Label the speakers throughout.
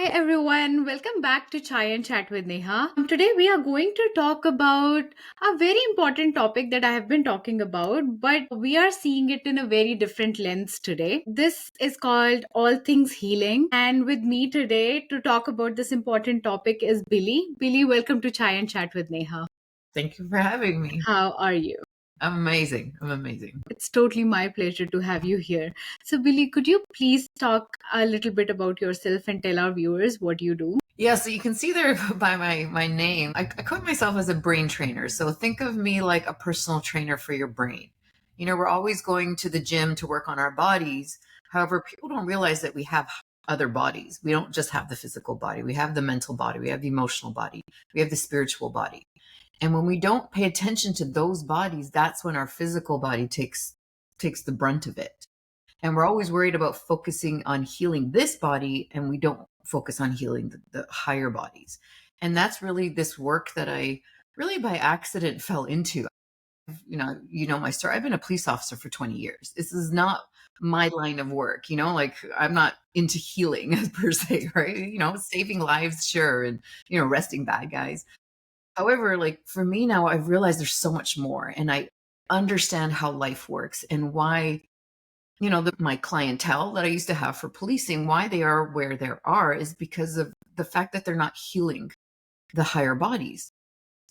Speaker 1: Hi everyone, welcome back to Chai and Chat with Neha. Today we are going to talk about a very important topic that I have been talking about, but we are seeing it in a very different lens today. This is called All Things Healing, and with me today to talk about this important topic is Billy. Billy, welcome to Chai and Chat with Neha.
Speaker 2: Thank you for having me.
Speaker 1: How are you?
Speaker 2: I'm amazing. I'm amazing.
Speaker 1: It's totally my pleasure to have you here. So, Billy, could you please talk a little bit about yourself and tell our viewers what you do?
Speaker 2: Yeah, so you can see there by my name, I quote myself as a brain trainer. So think of me like a personal trainer for your brain. You know, we're always going to the gym to work on our bodies. However, people don't realize that we have other bodies. We don't just have the physical body. We have the mental body. We have the emotional body. We have the spiritual body. And when we don't pay attention to those bodies, that's when our physical body takes the brunt of it. And we're always worried about focusing on healing this body, and we don't focus on healing the higher bodies. And that's really this work that I really by accident fell into. You know my story. I've been a police officer for 20 years. This is not my line of work, like I'm not into healing per se, right? Saving lives, sure, and arresting bad guys. However, like for me now, I've realized there's so much more, and I understand how life works and why my clientele that I used to have for policing, why they are where they are is because of the fact that they're not healing the higher bodies.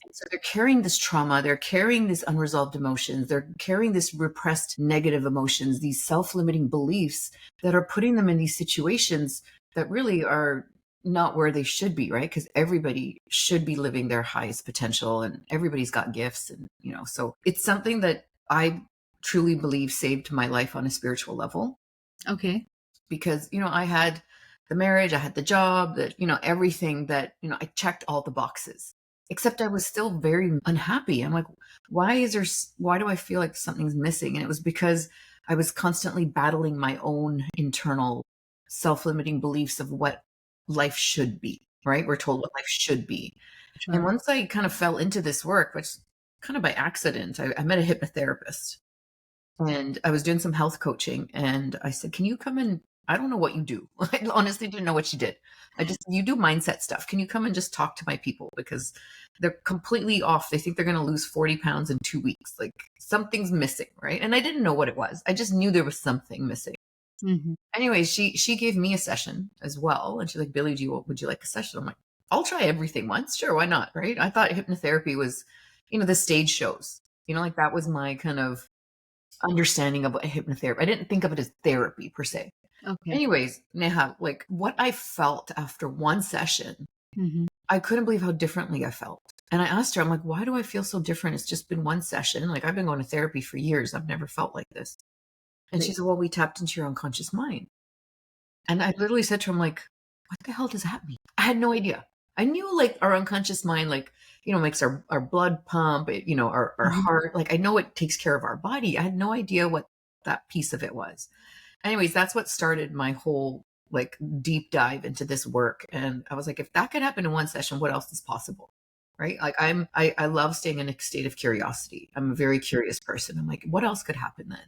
Speaker 2: And so they're carrying this trauma, they're carrying these unresolved emotions, they're carrying this repressed negative emotions, these self-limiting beliefs that are putting them in these situations that really are not where they should be, right? Because everybody should be living their highest potential and everybody's got gifts. And, so it's something that I truly believe saved my life on a spiritual level.
Speaker 1: Okay.
Speaker 2: Because, I had the marriage, I had the job, that, everything that, I checked all the boxes, except I was still very unhappy. I'm like, why do I feel like something's missing? And it was because I was constantly battling my own internal self-limiting beliefs of what life should be, right? We're told what life should be.
Speaker 1: Sure.
Speaker 2: And once I kind of fell into this work, which kind of by accident, I met a hypnotherapist and I was doing some health coaching, and I said, can you come and I don't know what you do. I honestly didn't know what she did. You do mindset stuff. Can you come and just talk to my people? Because they're completely off. They think they're going to lose 40 pounds in 2 weeks. Like something's missing, right? And I didn't know what it was. I just knew there was something missing.
Speaker 1: Mm-hmm.
Speaker 2: Anyway, she gave me a session as well. And she's like, Billy, would you like a session? I'm like, I'll try everything once. Sure, why not? Right. I thought hypnotherapy was, the stage shows, like that was my kind of understanding of what hypnotherapy. I didn't think of it as therapy per se.
Speaker 1: Okay.
Speaker 2: Anyways, Neha, like what I felt after one session,
Speaker 1: Mm-hmm.
Speaker 2: I couldn't believe how differently I felt. And I asked her, I'm like, why do I feel so different? It's just been one session. Like I've been going to therapy for years. I've never felt like this. And she
Speaker 1: Right.
Speaker 2: said, well, we tapped into your unconscious mind. And I literally said to her, I'm like, what the hell does that mean? I had no idea. I knew like our unconscious mind, like, makes our blood pump, our
Speaker 1: Mm-hmm.
Speaker 2: heart. Like I know it takes care of our body. I had no idea what that piece of it was. Anyways, that's what started my whole like deep dive into this work. And I was like, if that could happen in one session, what else is possible? Right. Like I love staying in a state of curiosity. I'm a very curious person. I'm like, what else could happen then?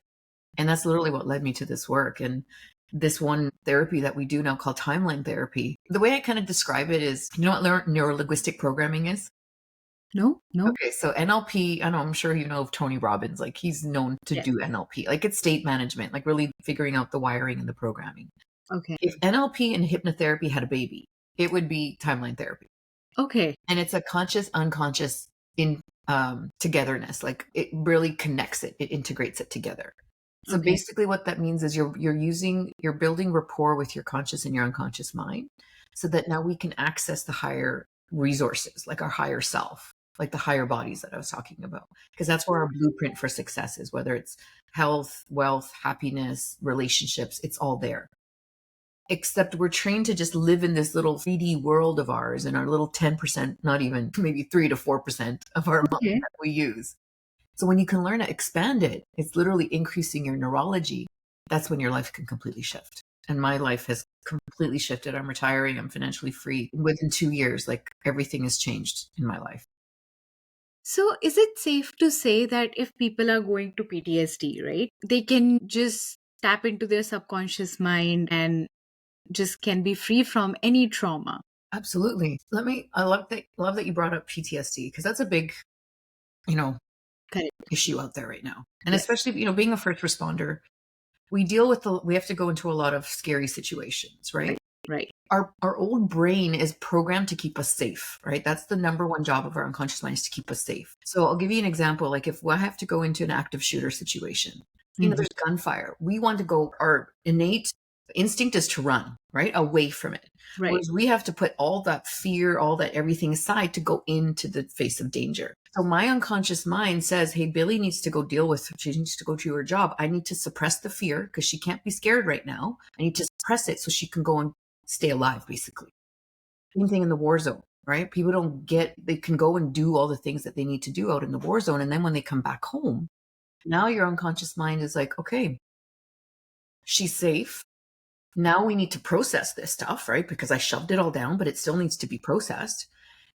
Speaker 2: And that's literally what led me to this work. And this one therapy that we do now called timeline therapy. The way I kind of describe it is, you know what neuro-linguistic programming is?
Speaker 1: No.
Speaker 2: Okay, so NLP, I know, I'm sure you know of Tony Robbins, like he's known to
Speaker 1: Yes.
Speaker 2: do NLP, like it's state management, like really figuring out the wiring and the programming.
Speaker 1: Okay.
Speaker 2: If NLP and hypnotherapy had a baby, it would be timeline therapy.
Speaker 1: Okay.
Speaker 2: And it's a conscious, unconscious in togetherness. Like it really connects it integrates it together. So
Speaker 1: Okay.
Speaker 2: basically what that means is you're building rapport with your conscious and your unconscious mind so that now we can access the higher resources, like our higher self, like the higher bodies that I was talking about, because that's where our blueprint for success is, whether it's health, wealth, happiness, relationships, it's all there. Except we're trained to just live in this little 3D world of ours and our little 10%, not even maybe 3 to 4% of our mind
Speaker 1: Okay.
Speaker 2: that we use. So when you can learn to expand it, it's literally increasing your neurology. That's when your life can completely shift. And my life has completely shifted. I'm retiring. I'm financially free. Within 2 years, like everything has changed in my life.
Speaker 1: So, is it safe to say that if people are going to PTSD, right, they can just tap into their subconscious mind and just can be free from any trauma.
Speaker 2: Absolutely. I love that you brought up PTSD, because that's a big, you know,
Speaker 1: Correct.
Speaker 2: issue out there right now. And
Speaker 1: Yes.
Speaker 2: especially, being a first responder, we have to go into a lot of scary situations, right?
Speaker 1: Right. Right.
Speaker 2: Our old brain is programmed to keep us safe, right? That's the number one job of our unconscious mind, is to keep us safe. So I'll give you an example. Like, if I have to go into an active shooter situation,
Speaker 1: Mhm.
Speaker 2: there's gunfire. We want to go, our innate instinct is to run, right? Away from it.
Speaker 1: Right.
Speaker 2: Whereas we have to put all that fear, all that everything aside to go into the face of danger. So my unconscious mind says, hey, Billie needs to go she needs to go to her job. I need to suppress the fear because she can't be scared right now. I need to suppress it so she can go and stay alive, basically. Same thing in the war zone, right? People they can go and do all the things that they need to do out in the war zone. And then when they come back home, now your unconscious mind is like, okay, she's safe. Now we need to process this stuff, right? Because I shoved it all down, but it still needs to be processed.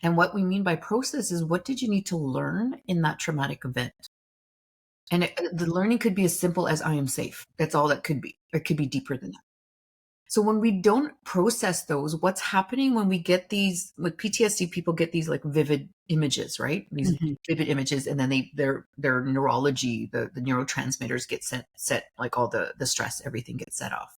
Speaker 2: And what we mean by process is, what did you need to learn in that traumatic event? And the learning could be as simple as, I am safe. That's all that could be. It could be deeper than that. So when we don't process those, what's happening when we get these, with PTSD, people get these like vivid images, right? These
Speaker 1: Mhm.
Speaker 2: vivid images, and then their neurology, the neurotransmitters get set, like all the stress, everything gets set off.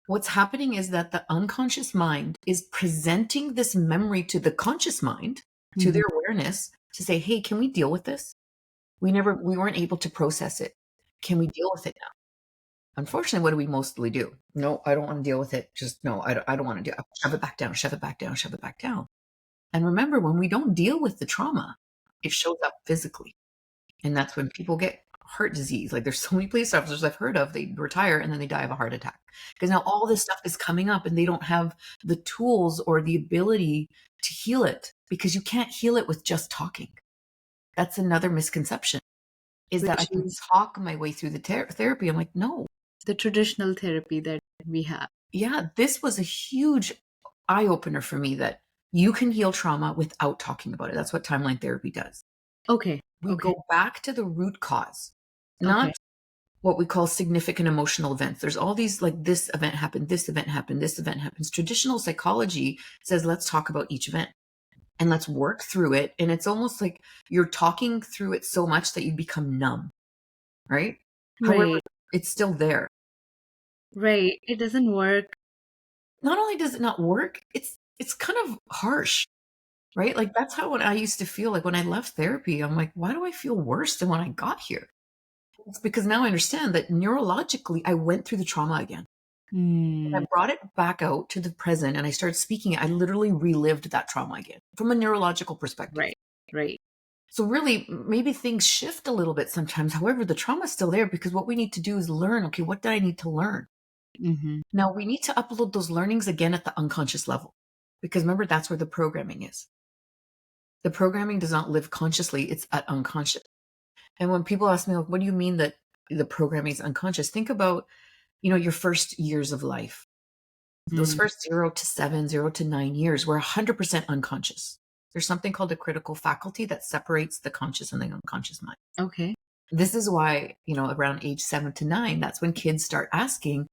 Speaker 2: What's happening is that the unconscious mind is presenting this memory to the conscious mind, to
Speaker 1: Mhm.
Speaker 2: their awareness, to say, hey, can we deal with this? We weren't able to process it. Can we deal with it now? Unfortunately, what do we mostly do? No, I don't want to deal with it. Just no, I don't want to do it. Shove it back down, shove it back down, shove it back down. And remember, when we don't deal with the trauma, it shows up physically. And that's when people get heart disease. Like, there's so many police officers I've heard of, they retire and then they die of a heart attack. Because now all this stuff is coming up and they don't have the tools or the ability to heal it, because you can't heal it with just talking. That's another misconception, is that I
Speaker 1: Which
Speaker 2: can
Speaker 1: is
Speaker 2: talk my way through the therapy. I'm like, no.
Speaker 1: the traditional therapy that we have.
Speaker 2: Yeah, this was a huge eye opener for me, that you can heal trauma without talking about it. That's what timeline therapy does.
Speaker 1: Okay.
Speaker 2: We
Speaker 1: Okay.
Speaker 2: go back to the root cause,
Speaker 1: Okay.
Speaker 2: not what we call significant emotional events. There's all these, like, this event happened, this event happened, this event happens. Traditional psychology says, let's talk about each event and let's work through it. And it's almost like you're talking through it so much that you become numb, right? However,
Speaker 1: Right.
Speaker 2: it's still there.
Speaker 1: Right. It doesn't work.
Speaker 2: Not only does it not work, it's kind of harsh, right? Like, that's how what I used to feel like when I left therapy. I'm like, why do I feel worse than when I got here? It's because now I understand that neurologically I went through the trauma again. And
Speaker 1: Mm.
Speaker 2: I brought it back out to the present and I started speaking it. I literally relived that trauma again from a neurological perspective.
Speaker 1: Right. Right.
Speaker 2: So really, maybe things shift a little bit sometimes. However, the trauma is still there, because what we need to do is learn, okay, what did I need to learn?
Speaker 1: Mhm.
Speaker 2: Now we need to upload those learnings again at the unconscious level, because remember, that's where the programming is. The programming does not live consciously, it's at unconscious. And when people ask me, like, what do you mean that the programming is unconscious? Think about, your first years of life. Those
Speaker 1: Mm.
Speaker 2: first 0 to 7, 0 to 9 years were 100% unconscious. There's something called a critical faculty that separates the conscious and the unconscious mind.
Speaker 1: Okay.
Speaker 2: This is why, around age 7 to 9, that's when kids start asking,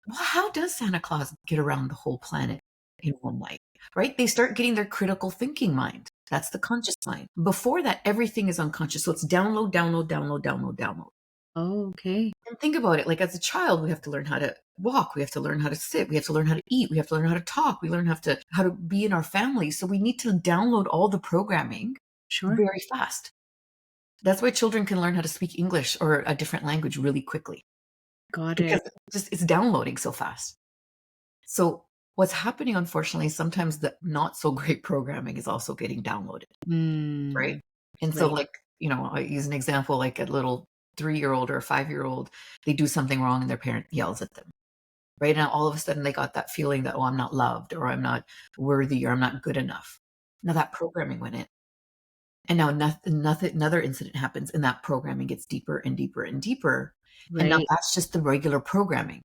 Speaker 2: well, how does Santa Claus get around the whole planet in one night? Right? They start getting their critical thinking mind. That's the conscious mind. Before that, everything is unconscious. So it's download, download, download, download, download.
Speaker 1: Oh, okay.
Speaker 2: And think about it. Like, as a child, we have to learn how to walk. We have to learn how to sit. We have to learn how to eat. We have to learn how to talk. We learn how to be in our family. So we need to download all the programming
Speaker 1: Sure.
Speaker 2: very fast. That's why children can learn how to speak English or a different language really quickly,
Speaker 1: Got
Speaker 2: because
Speaker 1: it.
Speaker 2: it's downloading so fast. So what's happening, unfortunately, sometimes the not so great programming is also getting downloaded,
Speaker 1: Mm.
Speaker 2: right? And so,
Speaker 1: Right.
Speaker 2: like, I use an example, like a little 3-year-old or a 5-year-old, they do something wrong and their parent yells at them. Right now, all of a sudden, they got that feeling that, oh, I'm not loved, or I'm not worthy, or I'm not good enough. Now that programming went in. And now another incident happens, and that programming gets deeper and deeper and deeper. And now
Speaker 1: Right.
Speaker 2: that's just the regular programming.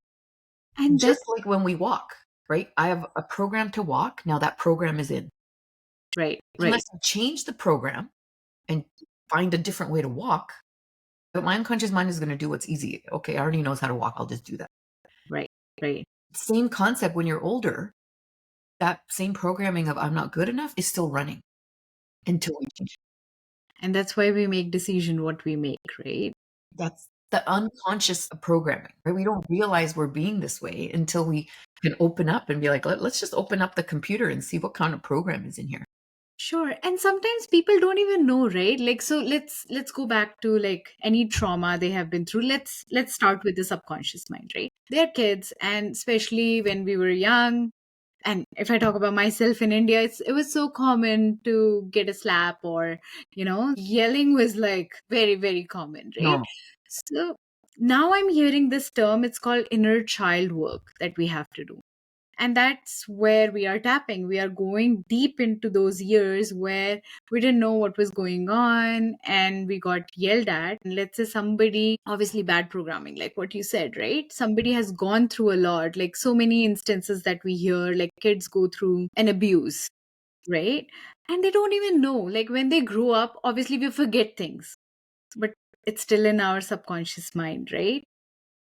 Speaker 1: And that
Speaker 2: Just like when we walk, right? I have a program to walk. Now that program is in.
Speaker 1: right.
Speaker 2: Unless
Speaker 1: Right.
Speaker 2: I change the program and find a different way to walk, but my unconscious mind is going to do what's easy. Okay, I already knows how to walk. I'll just do that.
Speaker 1: Right. Right.
Speaker 2: Same concept when you're older, that same programming of I'm not good enough is still running until we change.
Speaker 1: And that's why we make decision what we make, right?
Speaker 2: That's the unconscious programming, right? We don't realize we're being this way until we can open up and be like, let's just open up the computer and see what kind of program is in here.
Speaker 1: Sure. And sometimes people don't even know, right? Like, so let's go back to like any trauma they have been through. Let's start with the subconscious mind, right? They're kids, and especially when we were young. And if I talk about myself in India, it was so common to get a slap, or yelling was like very, very common, right?
Speaker 2: Normal.
Speaker 1: So now I'm hearing this term, it's called inner child work that we have to do. And that's where we are tapping. We are going deep into those years where we didn't know what was going on and we got yelled at. And let's say somebody, obviously bad programming, like what you said, right? Somebody has gone through a lot, like so many instances that we hear, like kids go through an abuse, right? And they don't even know. Like when they grow up, obviously we forget things, but it's still in our subconscious mind, right?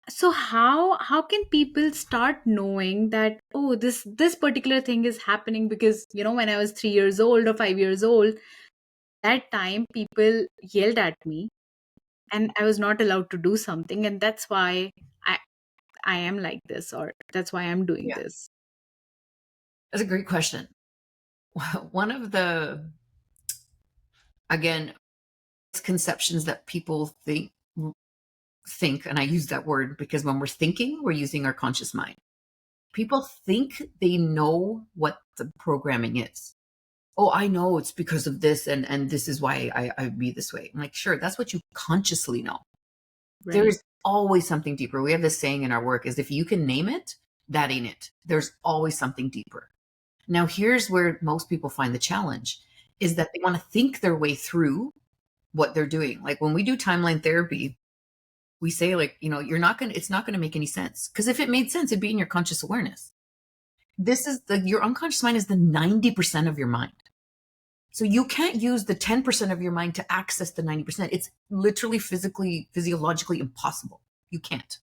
Speaker 1: So how can people start knowing that, oh, this particular thing is happening because when I was 3 years old or 5 years old, that time people yelled at me and I was not allowed to do something, and that's why i I am like this, or that's why I'm doing
Speaker 2: Yeah,
Speaker 1: this.
Speaker 2: that's a great question. One of the, again, misconceptions that people think, and I use that word because when we're thinking, we're using our conscious mind. People think they know what the programming is. Oh, I know it's because of this, and this is why I be this way. I'm like, sure, that's what you consciously know. There
Speaker 1: Right.
Speaker 2: is always something deeper. We have this saying in our work is if you can name it, that ain't it. There's always something deeper. Now, here's where most people find the challenge is that they want to think their way through what they're doing. Like when we do timeline therapy, we say like, it's not going to make any sense. Because if it made sense, it'd be in your conscious awareness. Your unconscious mind is the 90% of your mind. So you can't use the 10% of your mind to access the 90%. It's literally physically, physiologically impossible. You can't.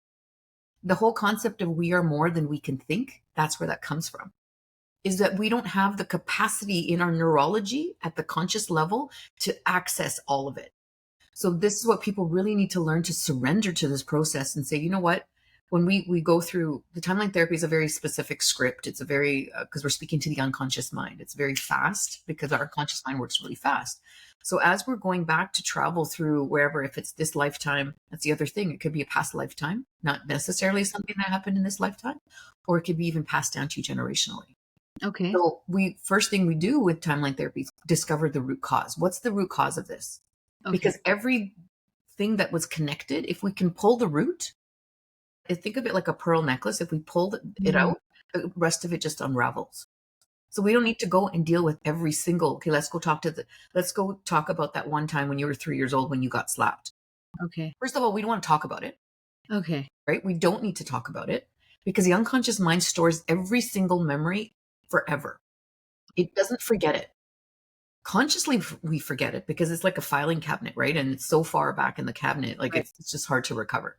Speaker 2: The whole concept of we are more than we can think, that's where that comes from, is that we don't have the capacity in our neurology at the conscious level to access all of it. So this is what people really need to learn, to surrender to this process and say, you know what? When we go through the timeline therapy is a very specific script. It's a very, because we're speaking to the unconscious mind. It's very fast because our conscious mind works really fast. So as we're going back to travel through wherever, if it's this lifetime, that's the other thing. It could be a past lifetime, not necessarily something that happened in this lifetime, or it could be even passed down to you generationally.
Speaker 1: Okay.
Speaker 2: So first thing we do with timeline therapy is discover the root cause. What's the root cause of this?
Speaker 1: Okay.
Speaker 2: Because everything that was connected, if we can pull the root, think of it like a pearl necklace. If we pull it
Speaker 1: Mhm.
Speaker 2: out, the rest of it just unravels. So we don't need to go and deal with every single, okay, let's go talk about that one time when you were 3 years old when you got slapped.
Speaker 1: Okay.
Speaker 2: First of all, we don't want to talk about it,
Speaker 1: Okay.
Speaker 2: right? We don't need to talk about it because the unconscious mind stores every single memory forever. It doesn't forget it. Consciously, we forget it because it's like a filing cabinet, right? And it's so far back in the cabinet, like
Speaker 1: Right.
Speaker 2: it's just hard to recover.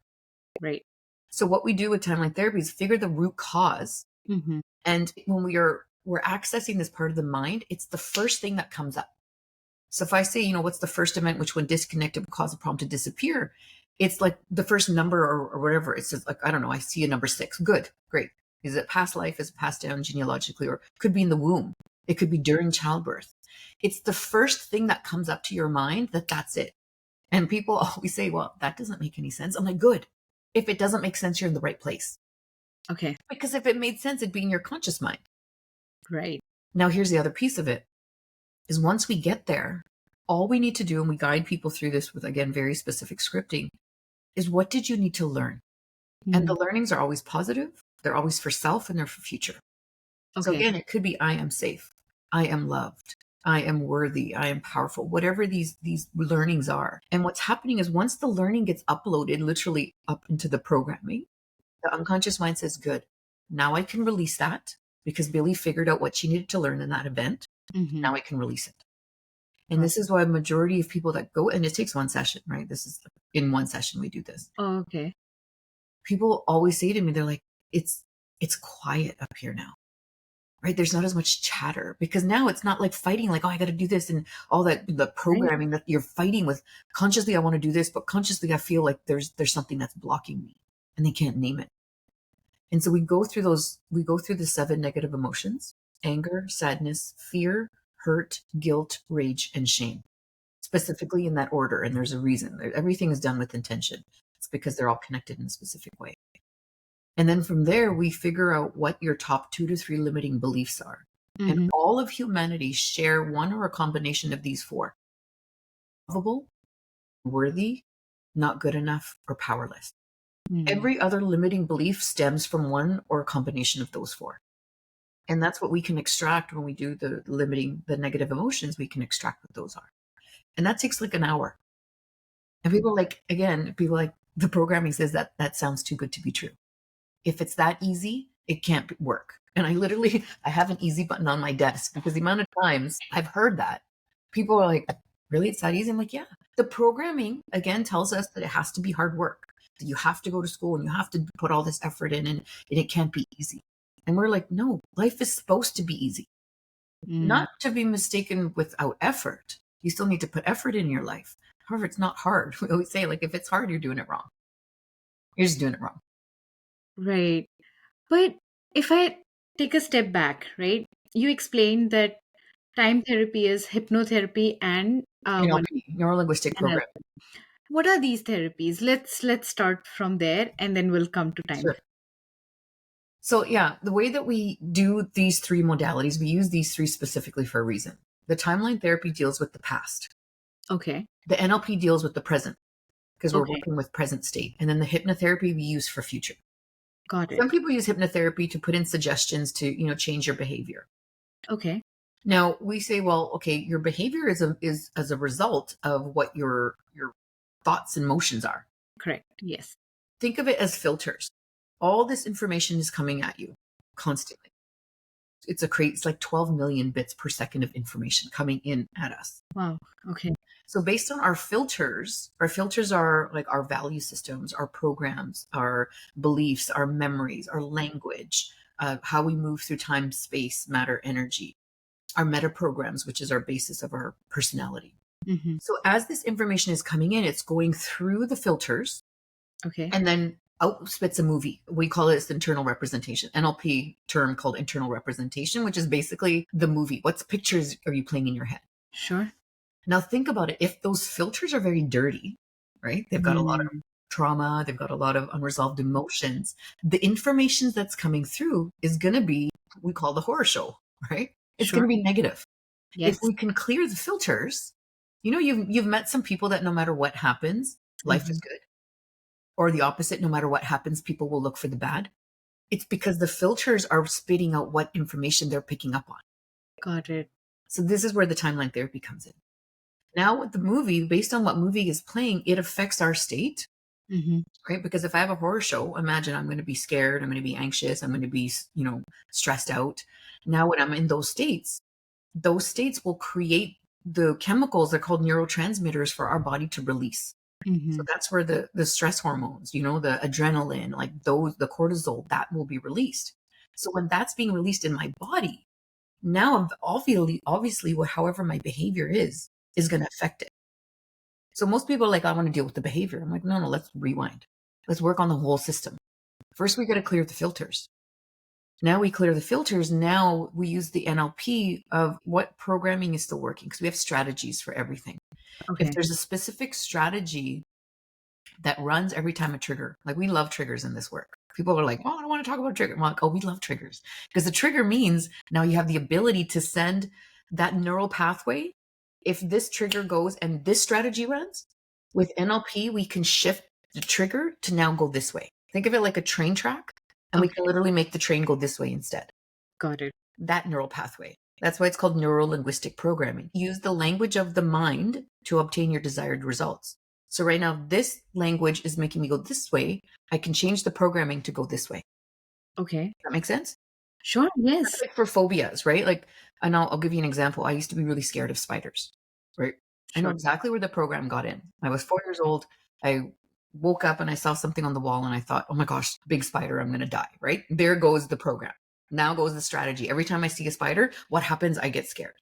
Speaker 1: Right.
Speaker 2: So what we do with timeline therapy is figure the root cause.
Speaker 1: Hmm.
Speaker 2: And when we're accessing this part of the mind, it's the first thing that comes up. So if I say, what's the first event which when disconnected would cause a problem to disappear? It's like the first number or whatever. It's just like, I don't know, I see a number 6. Good, great. Is it past life? Is it passed down genealogically? Or it could be in the womb. It could be during childbirth. It's the first thing that comes up to your mind that's it. And people always say, well, that doesn't make any sense. I'm like, good. If it doesn't make sense, you're in the right place.
Speaker 1: Okay.
Speaker 2: Because if it made sense, it'd be in your conscious mind.
Speaker 1: Right.
Speaker 2: Now, here's the other piece of it is once we get there, all we need to do, and we guide people through this with, again, very specific scripting, is what did you need to learn? And the
Speaker 1: Mhm.
Speaker 2: learnings are always positive. They're always for self and they're for future. So
Speaker 1: Okay.
Speaker 2: again, it could be, I am safe. I am loved. I am worthy. I am powerful, whatever these learnings are. And what's happening is once the learning gets uploaded literally up into the programming, the unconscious mind says, good, now I can release that because Billie figured out what she needed to learn in that event.
Speaker 1: Hmm.
Speaker 2: Now I can release it. And this is why a majority of people that go, and it takes one session, right? This is in one session we do this.
Speaker 1: Okay.
Speaker 2: People always say to me, they're like, it's it's quiet up here now, right? There's not as much chatter because now it's not like fighting, like, oh, I got to do this and all that, the
Speaker 1: Right.
Speaker 2: programming that you're fighting with. Consciously, I want to do this, but consciously, I feel like there's something that's blocking me and they can't name it. And so we go through the 7 negative emotions: anger, sadness, fear, hurt, guilt, rage, and shame, specifically in that order. And there's a reason. Everything is done with intention. It's because they're all connected in a specific way. And then from there, we figure out what your top 2 to 3 limiting beliefs are. And
Speaker 1: Mm-hmm.
Speaker 2: all of humanity share one or a combination of these 4: lovable, worthy, not good enough, or powerless.
Speaker 1: Mm.
Speaker 2: Every other limiting belief stems from one or a combination of those 4. And that's what we can extract when we do the negative emotions. We can extract what those are. And that takes like an hour. And people like, again, people like, the programming says that that sounds too good to be true. If it's that easy, it can't work. And I have an easy button on my desk because the amount of times I've heard that people are like, really, it's that easy? I'm like, yeah. The programming again tells us that it has to be hard work, that you have to go to school and you have to put all this effort in, and it can't be easy. And we're like, no, life is supposed to be easy,
Speaker 1: Mm.
Speaker 2: not to be mistaken without effort. You still need to put effort in your life. However, it's not hard. We always say, like, if it's hard, you're doing it wrong. You're just doing it wrong.
Speaker 1: Right. But if I take a step back, right? You explained that time therapy is hypnotherapy and one
Speaker 2: NLP, neuro linguistic
Speaker 1: NLP.
Speaker 2: programming.
Speaker 1: What are these therapies? Let's start from there and then we'll come to time.
Speaker 2: Sure. So yeah, the way that we do these 3 modalities, we use these 3 specifically for a reason. The timeline therapy deals with the past.
Speaker 1: Okay.
Speaker 2: The NLP deals with the present because we're
Speaker 1: Okay.
Speaker 2: working with present state. And then the hypnotherapy we use for future.
Speaker 1: Got it.
Speaker 2: Some people use hypnotherapy to put in suggestions to, change your behavior.
Speaker 1: Okay.
Speaker 2: Now we say, well, okay, your behavior is as a result of what your thoughts and motions are.
Speaker 1: Correct. Yes.
Speaker 2: Think of it as filters. All this information is coming at you constantly. It's like 12 million bits per second of information coming in at us.
Speaker 1: Wow. Okay.
Speaker 2: So based on our filters are like our value systems, our programs, our beliefs, our memories, our language, how we move through time, space, matter, energy, our meta programs, which is our basis of our personality.
Speaker 1: Mm-hmm.
Speaker 2: So as this information is coming in, it's going through the filters
Speaker 1: Okay.
Speaker 2: and then out spits a movie. We call it internal representation. NLP term called internal representation, which is basically the movie. What pictures are you playing in your head?
Speaker 1: Sure.
Speaker 2: Now think about it. If those filters are very dirty, right? They've got a lot of
Speaker 1: Mm.
Speaker 2: trauma, they've got a lot of unresolved emotions. The information that's coming through is going to be what we call the horror show, right? It's going
Speaker 1: Sure.
Speaker 2: to be negative. If
Speaker 1: Yes.
Speaker 2: we can clear the filters, you've met some people that no matter what happens, life is
Speaker 1: Mm-hmm.
Speaker 2: good. Or the opposite, no matter what happens, people will look for the bad. It's because the filters are spitting out what information they're picking up on.
Speaker 1: Got it.
Speaker 2: So this is where the timeline therapy comes in. Now with the movie, based on what movie is playing, it affects our state,
Speaker 1: Mm-hmm.
Speaker 2: right? Because if I have a horror show, imagine I'm going to be scared, I'm going to be anxious, I'm going to be, stressed out. Now when I'm in those states will create the chemicals that are called neurotransmitters for our body to release.
Speaker 1: Mm-hmm.
Speaker 2: So that's where the stress hormones, the adrenaline, like the cortisol, that will be released. So when that's being released in my body, now obviously, however my behavior is going to affect it. So most people are like, I want to deal with the behavior. I'm like, no, let's rewind. Let's work on the whole system. First, we got to clear the filters. Now we clear the filters. Now we use the NLP of what programming is still working because we have strategies for everything. If
Speaker 1: Okay.
Speaker 2: there's a specific strategy that runs every time a trigger, like we love triggers in this work. People are like, oh, I don't want to talk about trigger. I'm like, oh, we love triggers because the trigger means now you have the ability to send that neural pathway. If this trigger goes and this strategy runs, with NLP, we can shift the trigger to now go this way. Think of it like a train track, and we can
Speaker 1: Okay.
Speaker 2: literally make the train go this way instead.
Speaker 1: Got it.
Speaker 2: That neural pathway. That's why it's called neuro linguistic programming. Use the language of the mind to obtain your desired results. So right now, this language is making me go this way. I can change the programming to go this way.
Speaker 1: Okay.
Speaker 2: Does that make sense?
Speaker 1: Sure.
Speaker 2: That's
Speaker 1: Yes.
Speaker 2: like for phobias, right? Like, and I'll give you an example. I used to be really scared of spiders, right? I know
Speaker 1: Sure.
Speaker 2: exactly where the program got in. I was 4 years old. I woke up and I saw something on the wall and I thought, oh my gosh, big spider, I'm going to die, right? There goes the program. Now goes the strategy. Every time I see a spider, what happens? I get scared.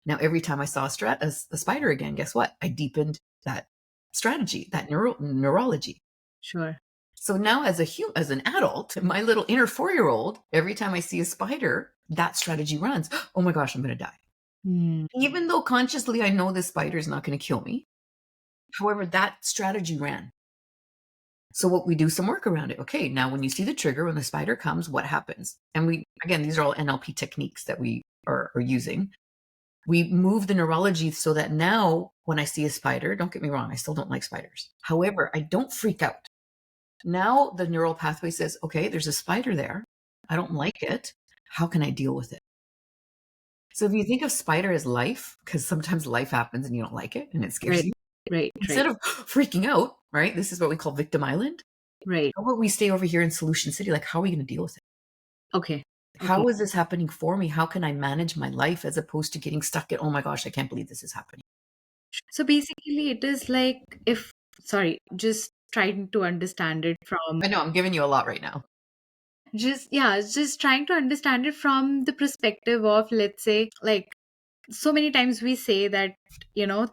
Speaker 2: Now, every time I saw a spider again, guess what? I deepened that strategy, that neurology.
Speaker 1: Sure.
Speaker 2: So now as an adult, my little inner 4-year-old, every time I see a spider, that strategy runs. Oh my gosh, I'm going to die.
Speaker 1: Mm.
Speaker 2: Even though consciously I know this spider is not going to kill me. However, that strategy ran. So what we do some work around it. Okay, now when you see the trigger, when the spider comes, what happens? And again, these are all NLP techniques that we are using. We move the neurology so that now when I see a spider, don't get me wrong, I still don't like spiders. However, I don't freak out. Now the neural pathway says, okay, there's a spider there. I don't like it. How can I deal with it? So if you think of spider as life, because sometimes life happens and you don't like it and it scares
Speaker 1: Right.
Speaker 2: you,
Speaker 1: Right.
Speaker 2: instead of freaking out, right? This is what we call victim island.
Speaker 1: Right.
Speaker 2: How about we stay over here in Solution City? Like, how are we going to deal with it?
Speaker 1: Okay.
Speaker 2: How is this happening for me? How can I manage my life as opposed to getting stuck at, oh my gosh, I can't believe this is happening?
Speaker 1: So basically, it is like just trying to understand it from
Speaker 2: I know I'm giving you a lot right now.
Speaker 1: just trying to understand it from the perspective of, let's say, like, so many times we say that,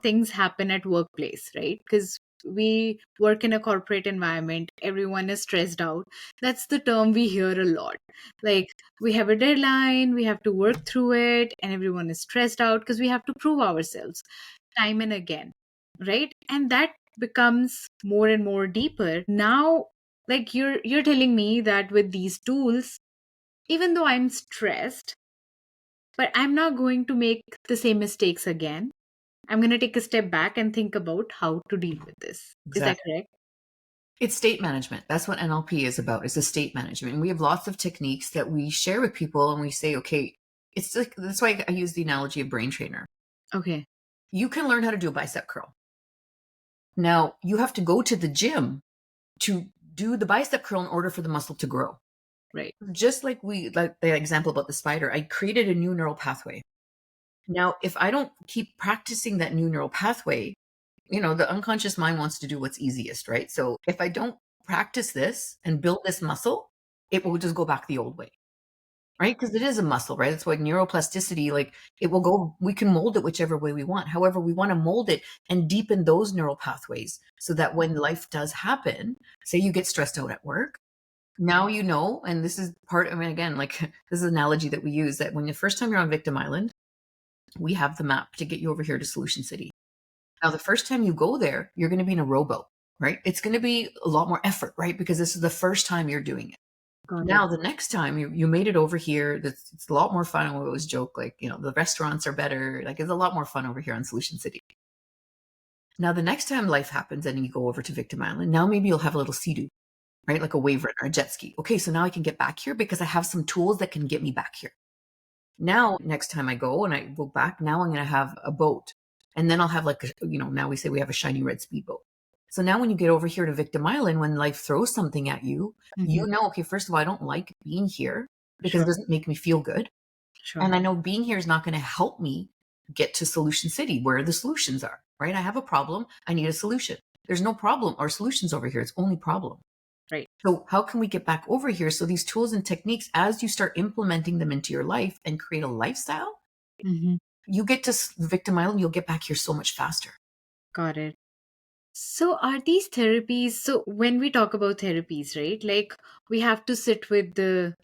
Speaker 1: things happen at workplace, right? Because we work in a corporate environment, everyone is stressed out. That's the term we hear a lot. Like, we have a deadline, we have to work through it, and everyone is stressed out because we have to prove ourselves time and again, right? And that becomes more and more deeper now. Like, you're telling me that with these tools, even though I'm stressed, but I'm not going to make the same mistakes again. I'm going to take a step back and think about how to deal with this. Is that
Speaker 2: Exactly.
Speaker 1: correct?
Speaker 2: It's state management. That's what NLP is about. It's a state management. And we have lots of techniques that we share with people and we say, okay, it's like, that's why I use the analogy of brain trainer.
Speaker 1: Okay.
Speaker 2: You can learn how to do a bicep curl. Now you have to go to the gym to do the bicep curl in order for the muscle to grow.
Speaker 1: Right.
Speaker 2: Just like like the example about the spider, I created a new neural pathway. Now, if I don't keep practicing that new neural pathway, the unconscious mind wants to do what's easiest, right? So if I don't practice this and build this muscle, it will just go back the old way, right? Because it is a muscle, right? That's why neuroplasticity, like it will go, we can mold it whichever way we want. However, we want to mold it and deepen those neural pathways so that when life does happen, say you get stressed out at work, now you know, and this is part, I mean, again, like this is an analogy that we use that when the first time you're on Victim Island, we have the map to get you over here to Solution City. Now, the first time you go there, you're going to be in a rowboat, right? It's going to be a lot more effort, right? Because this is the first time you're doing it.
Speaker 1: Got it.
Speaker 2: Now, the next time you made it over here, it's a lot more fun. We always joke, like, the restaurants are better. Like, it's a lot more fun over here on Solution City. Now, the next time life happens and you go over to Victim Island, now maybe you'll have a little sea-doo, right? Like a wave runner, a jet ski. Okay, so now I can get back here because I have some tools that can get me back here. Now, next time I go and I go back, now I'm going to have a boat. And then I'll have like, now we say we have a shiny red speedboat. So now when you get over here to Victim Island, when life throws something at you, you know, okay, first of all, I don't like being here because it doesn't make me feel good.
Speaker 1: Sure.
Speaker 2: And I know being here is not going to help me get to Solution City where the solutions are, right? I have a problem. I need a solution. There's no problem or solutions over here. It's only problem.
Speaker 1: Right.
Speaker 2: So how can we get back over here? So these tools and techniques, as you start implementing them into your life and create a lifestyle, you get to Victim Island, you'll get back here so much faster.
Speaker 1: Got it. So are these therapies, so when we talk about therapies, right? Like, we have to sit with the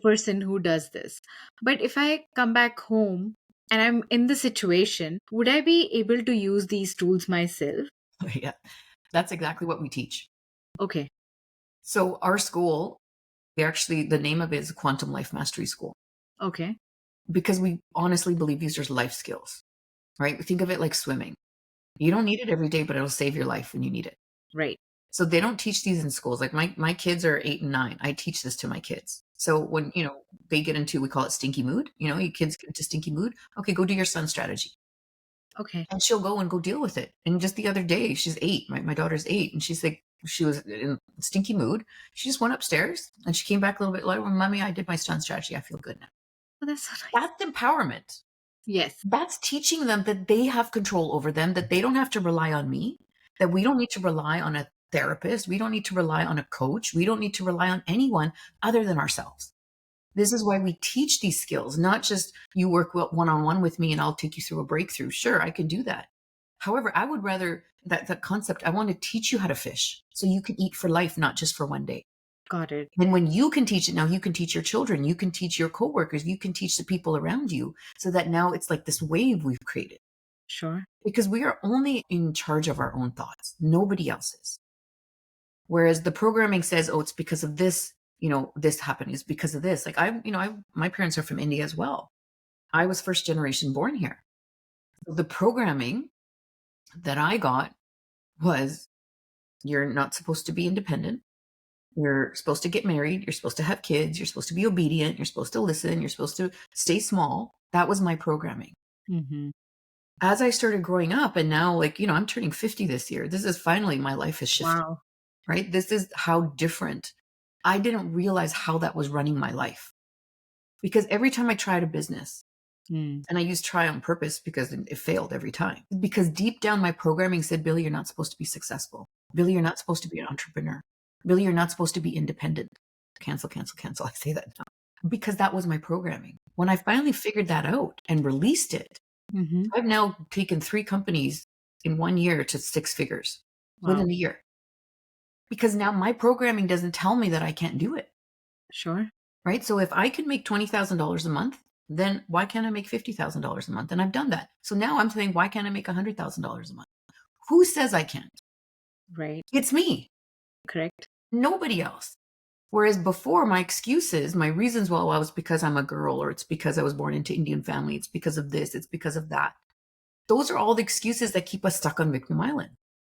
Speaker 1: person who does this. But if I come back home and I'm in the situation, would I be able to use these tools myself?
Speaker 2: Yeah, that's exactly what we teach.
Speaker 1: Okay.
Speaker 2: So our school, the name of it is Quantum Life Mastery School.
Speaker 1: Okay.
Speaker 2: Because we honestly believe these are life skills, right? Think of it like swimming. You don't need it every day, but it'll save your life when you need it.
Speaker 1: Right.
Speaker 2: So they don't teach these in schools. Like my kids are 8 and 9. I teach this to my kids. So when, they get into, we call it stinky mood, your kids get into stinky mood. Okay, go do your son's strategy.
Speaker 1: Okay.
Speaker 2: And she'll go and go deal with it. And just the other day, she's 8. My daughter's 8. And she's like, she was in stinky mood. She just went upstairs and she came back a little bit later. Well, Mommy, I did my son's strategy. I feel good now.
Speaker 1: Oh, that's so nice.
Speaker 2: That's empowerment.
Speaker 1: Yes.
Speaker 2: That's teaching them that they have control over them, that they don't have to rely on me, that we don't need to rely on a therapist. We don't need to rely on a coach. We don't need to rely on anyone other than ourselves. This is why we teach these skills, not just you work one-on-one with me and I'll take you through a breakthrough. Sure, I can do that. However, I would rather that concept, I want to teach you how to fish so you can eat for life, not just for one day.
Speaker 1: Got it.
Speaker 2: And when you can teach it, now you can teach your children, you can teach your coworkers, you can teach the people around you, so that now it's like this wave we've created.
Speaker 1: Sure.
Speaker 2: Because we are only in charge of our own thoughts. Nobody else is. Whereas the programming says, oh, it's because of this, this happened. It's because of this. Like my parents are from India as well. I was first generation born here. So the programming that I got was, you're not supposed to be independent. You're supposed to get married. You're supposed to have kids. You're supposed to be obedient. You're supposed to listen. You're supposed to stay small. That was my programming.
Speaker 1: Mm-hmm.
Speaker 2: As I started growing up, and now, I'm turning 50 this year. This is finally, my life has shifted,
Speaker 1: Wow.
Speaker 2: right? This is how different. I didn't realize how that was running my life. Because every time I tried a business, and I used try on purpose because it failed every time. Because deep down, my programming said, Billie, you're not supposed to be successful. Billie, you're not supposed to be an entrepreneur. Billie, you're not supposed to be independent. Cancel, cancel, cancel. I say that now. Because that was my programming. When I finally figured that out and released it,
Speaker 1: Mm-hmm.
Speaker 2: I've now taken 3 companies in 1 year to 6 figures within a year. Because now my programming doesn't tell me that I can't do it.
Speaker 1: Sure.
Speaker 2: Right? So if I can make $20,000 a month, then why can't I make $50,000 a month? And I've done that. So now I'm saying, why can't I make $100,000 a month? Who says I can't?
Speaker 1: Right.
Speaker 2: It's me.
Speaker 1: Correct.
Speaker 2: Nobody else. Whereas before, my excuses, my reasons, well, it's because I'm a girl, or it's because I was born into Indian family. It's because of this. It's because of that. Those are all the excuses that keep us stuck on victim island.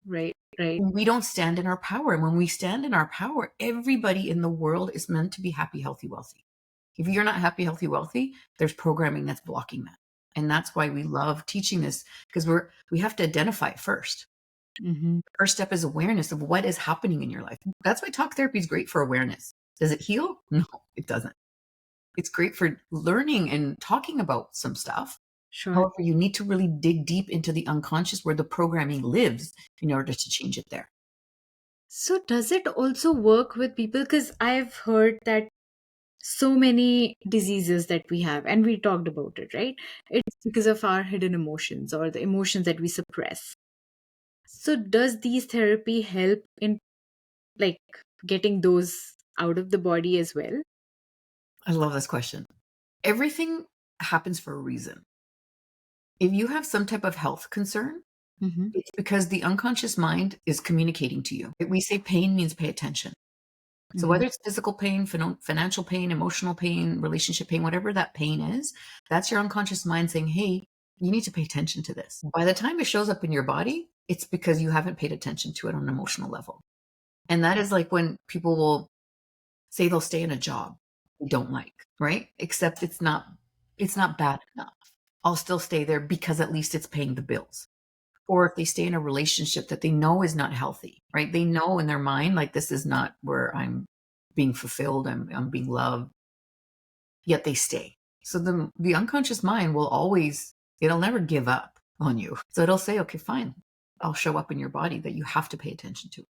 Speaker 1: Right. Right.
Speaker 2: We don't stand in our power. And when we stand in our power, everybody in the world is meant to be happy, healthy, wealthy. If you're not happy, healthy, wealthy, there's programming that's blocking that. And that's why we love teaching this, because we have to identify it first.
Speaker 1: Mm-hmm.
Speaker 2: First step is awareness of what is happening in your life. That's why talk therapy is great for awareness. Does it heal? No, it doesn't. It's great for learning and talking about some stuff.
Speaker 1: Sure.
Speaker 2: However, you need to really dig deep into the unconscious where the programming lives in order to change it there.
Speaker 1: So does it also work with people? Because I've heard that so many diseases that we have, and we talked about it, right? It's because of our hidden emotions or the emotions that we suppress. So does these therapy help in like getting those out of the body as well?
Speaker 2: I love this question. Everything happens for a reason. If you have some type of health concern,
Speaker 1: Mm-hmm.
Speaker 2: it's because the unconscious mind is communicating to you. We say pain means pay attention. So whether it's physical pain, financial pain, emotional pain, relationship pain, whatever that pain is, that's your unconscious mind saying, hey, you need to pay attention to this. By the time it shows up in your body, it's because you haven't paid attention to it on an emotional level. And that is like when people will say they'll stay in a job they don't like, right? Except it's not bad enough. I'll still stay there because at least it's paying the bills. Or if they stay in a relationship that they know is not healthy, right? They know in their mind, like, this is not where I'm being fulfilled, I'm being loved, yet they stay. So the unconscious mind it'll never give up on you. So it'll say, okay, fine, I'll show up in your body that you have to pay attention to.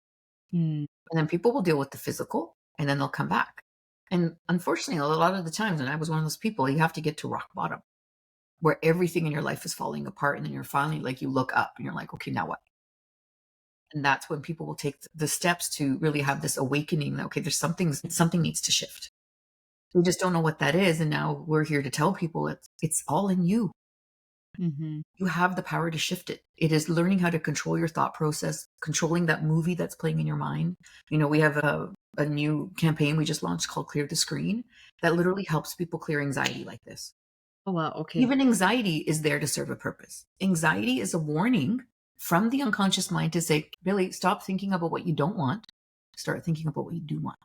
Speaker 1: Mm.
Speaker 2: And then people will deal with the physical and then they'll come back. And unfortunately, a lot of the times, and I was one of those people, you have to get to rock bottom, where everything in your life is falling apart. And then you're finally you look up and you're like, okay, now what? And that's when people will take the steps to really have this awakening that, okay, there's something needs to shift. We just don't know what that is. And now we're here to tell people it's all in you.
Speaker 1: Mm-hmm.
Speaker 2: You have the power to shift it. It is learning how to control your thought process, controlling that movie that's playing in your mind. We have a new campaign we just launched called Clear the Screen that literally helps people clear anxiety like this.
Speaker 1: Oh, wow. Okay.
Speaker 2: Even anxiety is there to serve a purpose. Anxiety is a warning from the unconscious mind to say, Billie, stop thinking about what you don't want. Start thinking about what you do want.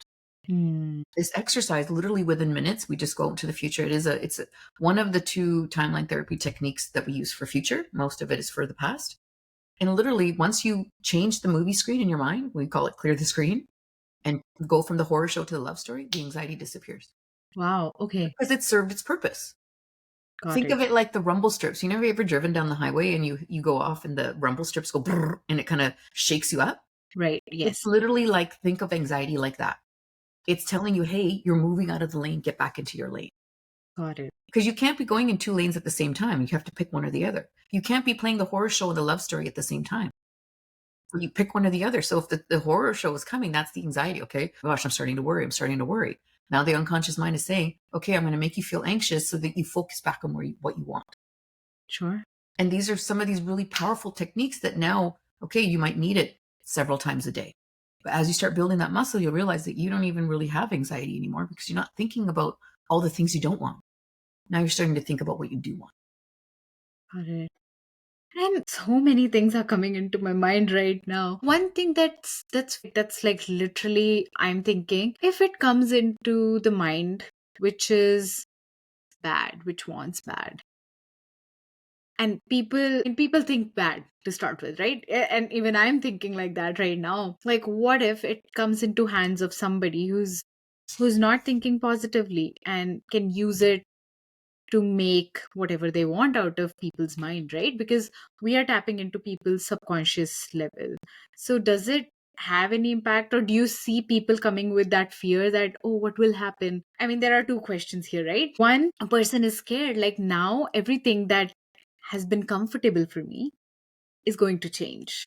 Speaker 1: Mm.
Speaker 2: This exercise, literally within minutes, we just go into the future. It's one of the 2 timeline therapy techniques that we use for future. Most of it is for the past. And literally, once you change the movie screen in your mind, we call it clear the screen, and go from the horror show to the love story, the anxiety disappears.
Speaker 1: Wow. Okay.
Speaker 2: Because it served its purpose. Think of it like the rumble strips. You never ever driven down the highway and you go off and the rumble strips go brrr, and it kind of shakes you up?
Speaker 1: Right.
Speaker 2: It's
Speaker 1: Yes.
Speaker 2: literally like, think of anxiety like that. It's telling you, hey, you're moving out of the lane, get back into your lane.
Speaker 1: Got it.
Speaker 2: Because you can't be going in two lanes at the same time. You have to pick one or the other. You can't be playing the horror show and the love story at the same time. You pick one or the other. So if the horror show is coming, that's the anxiety. Okay, gosh, I'm starting to worry. I'm starting to worry. Now the unconscious mind is saying, okay, I'm going to make you feel anxious so that you focus back on what you want.
Speaker 1: Sure.
Speaker 2: And these are some of these really powerful techniques that now, okay, you might need it several times a day. But as you start building that muscle, you'll realize that you don't even really have anxiety anymore because you're not thinking about all the things you don't want. Now you're starting to think about what you do want.
Speaker 1: Got it. And so many things are coming into my mind right now. One thing that's like literally I'm thinking, if it comes into the mind which is bad, which wants bad, and people think bad to start with, right? And even I'm thinking like that right now. Like, what if it comes into hands of somebody who's not thinking positively and can use it to make whatever they want out of people's mind, right? Because we are tapping into people's subconscious level. So does it have any impact, or do you see people coming with that fear that, oh, what will happen? I mean, there are two questions here, right? One, a person is scared, like, now everything that has been comfortable for me is going to change,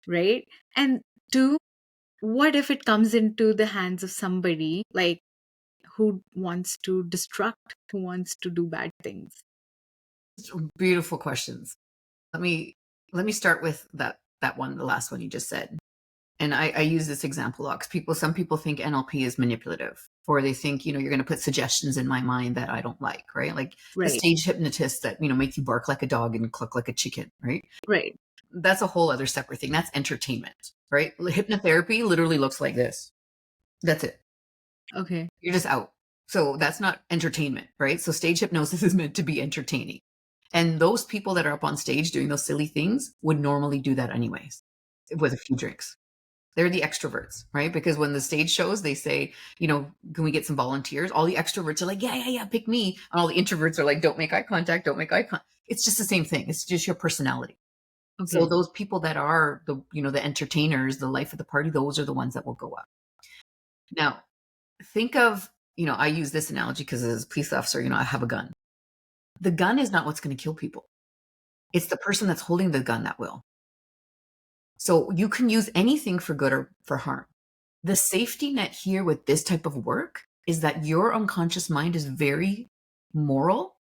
Speaker 1: right? And two, what if it comes into the hands of somebody like who wants to destruct, who wants to do bad things?
Speaker 2: Beautiful questions. Let me start with that one, the last one you just said. And I use this example a lot because some people think NLP is manipulative, or they think, you're going to put suggestions in my mind that I don't like, right? Like the
Speaker 1: Right.
Speaker 2: stage hypnotists that, make you bark like a dog and cluck like a chicken, right?
Speaker 1: Right.
Speaker 2: That's a whole other separate thing. That's entertainment, right? Hypnotherapy literally looks like this. That's it.
Speaker 1: Okay.
Speaker 2: You're just out. So that's not entertainment, right? So stage hypnosis is meant to be entertaining. And those people that are up on stage doing those silly things would normally do that anyways with a few drinks. They're the extroverts, right? Because when the stage shows, they say, can we get some volunteers? All the extroverts are like, yeah, yeah, yeah, pick me. And all the introverts are like, don't make eye contact, don't make eye contact. It's just the same thing. It's just your personality. So
Speaker 1: Okay.
Speaker 2: those people that are the entertainers, the life of the party, those are the ones that will go up. Now, think of, I use this analogy because as a police officer, I have a gun. The gun is not what's going to kill people. It's the person that's holding the gun that will. So you can use anything for good or for harm. The safety net here with this type of work is that your unconscious mind is very moral,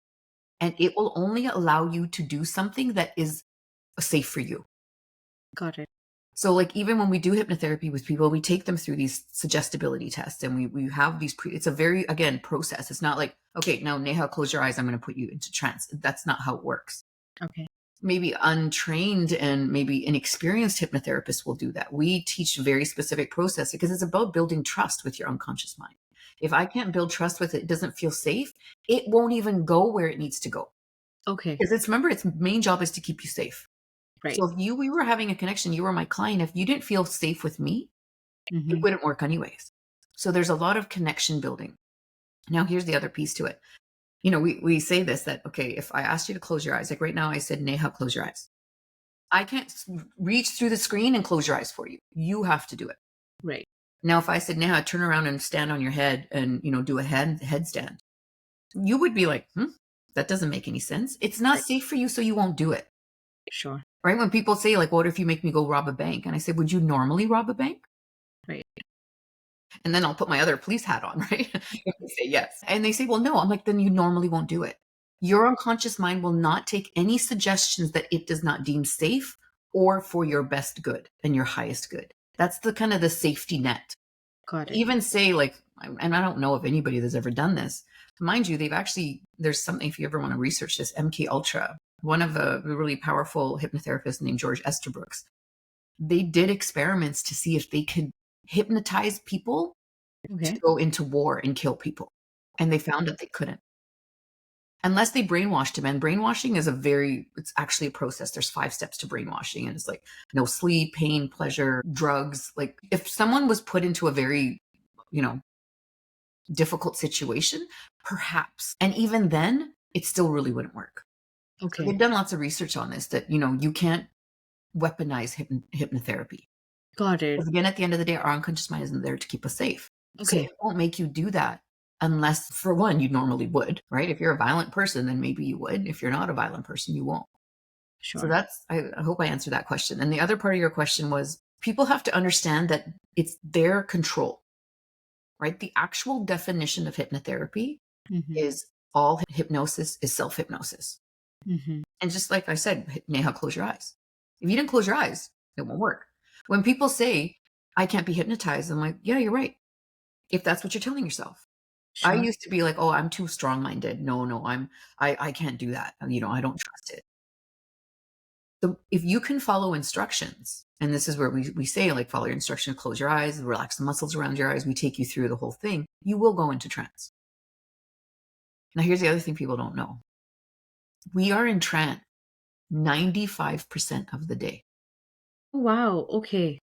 Speaker 2: and it will only allow you to do something that is safe for you.
Speaker 1: Got it.
Speaker 2: So like even when we do hypnotherapy with people, we take them through these suggestibility tests, and we have these it's a very, again, process. It's not like, okay, now Neha, close your eyes, I'm going to put you into trance. That's not how it works.
Speaker 1: Okay.
Speaker 2: Maybe untrained and maybe inexperienced hypnotherapists will do that. We teach very specific process because it's about building trust with your unconscious mind. If I can't build trust with it, it doesn't feel safe, it won't even go where it needs to go.
Speaker 1: Okay.
Speaker 2: Because remember, its main job is to keep you safe.
Speaker 1: Right.
Speaker 2: So if we were having a connection, you were my client, if you didn't feel safe with me, it
Speaker 1: Mm-hmm.
Speaker 2: wouldn't work anyways. So there's a lot of connection building. Now, here's the other piece to it. We say this, that, okay, if I asked you to close your eyes, like right now I said, Neha, close your eyes. I can't reach through the screen and close your eyes for you. You have to do it.
Speaker 1: Right.
Speaker 2: Now, if I said, Neha, turn around and stand on your head and, do a headstand, you would be like, that doesn't make any sense. It's not
Speaker 1: Right.
Speaker 2: safe for you, so you won't do it.
Speaker 1: Sure.
Speaker 2: Right? When people say, like, what if you make me go rob a bank? And I say, would you normally rob a bank?
Speaker 1: Right.
Speaker 2: And then I'll put my other police hat on, right? If they say yes. And they say, well, no. I'm like, then you normally won't do it. Your unconscious mind will not take any suggestions that it does not deem safe or for your best good and your highest good. That's the kind of the safety net.
Speaker 1: Got it.
Speaker 2: Even say, like, and I don't know of anybody that's ever done this. Mind you, there's something, if you ever want to research this, MK Ultra, one of the really powerful hypnotherapists named George Estabrooks, they did experiments to see if they could hypnotize people to
Speaker 1: Okay.
Speaker 2: go into war and kill people. And they found that they couldn't. Unless they brainwashed him. And brainwashing is it's actually a process. There's 5 steps to brainwashing. And it's like no sleep, pain, pleasure, drugs. Like if someone was put into a very, difficult situation, perhaps. And even then, it still really wouldn't work. So
Speaker 1: Okay.
Speaker 2: they've done lots of research on this that, you can't weaponize hypnotherapy.
Speaker 1: Got it.
Speaker 2: Because again, at the end of the day, our unconscious mind isn't there to keep us safe. So
Speaker 1: Okay.
Speaker 2: it won't make you do that unless, for one, you normally would, right? If you're a violent person, then maybe you would. If you're not a violent person, you won't. So
Speaker 1: Sure.
Speaker 2: that's, I hope I answered that question. And the other part of your question was people have to understand that it's their control, right? The actual definition of hypnotherapy
Speaker 1: Mm-hmm.
Speaker 2: is all hypnosis is self hypnosis.
Speaker 1: Mm-hmm.
Speaker 2: And just like I said, Neha, close your eyes. If you didn't close your eyes, it won't work. When people say, I can't be hypnotized, I'm like, yeah, you're right. If that's what you're telling yourself. I
Speaker 1: Sure.
Speaker 2: used to be like, oh, I'm too strong minded. No, I can't do that. I don't trust it. So if you can follow instructions, and this is where we say, like, follow your instructions, close your eyes, relax the muscles around your eyes, we take you through the whole thing, you will go into trance. Now, here's the other thing people don't know. We are in trance 95% of the day.
Speaker 1: Wow. Okay.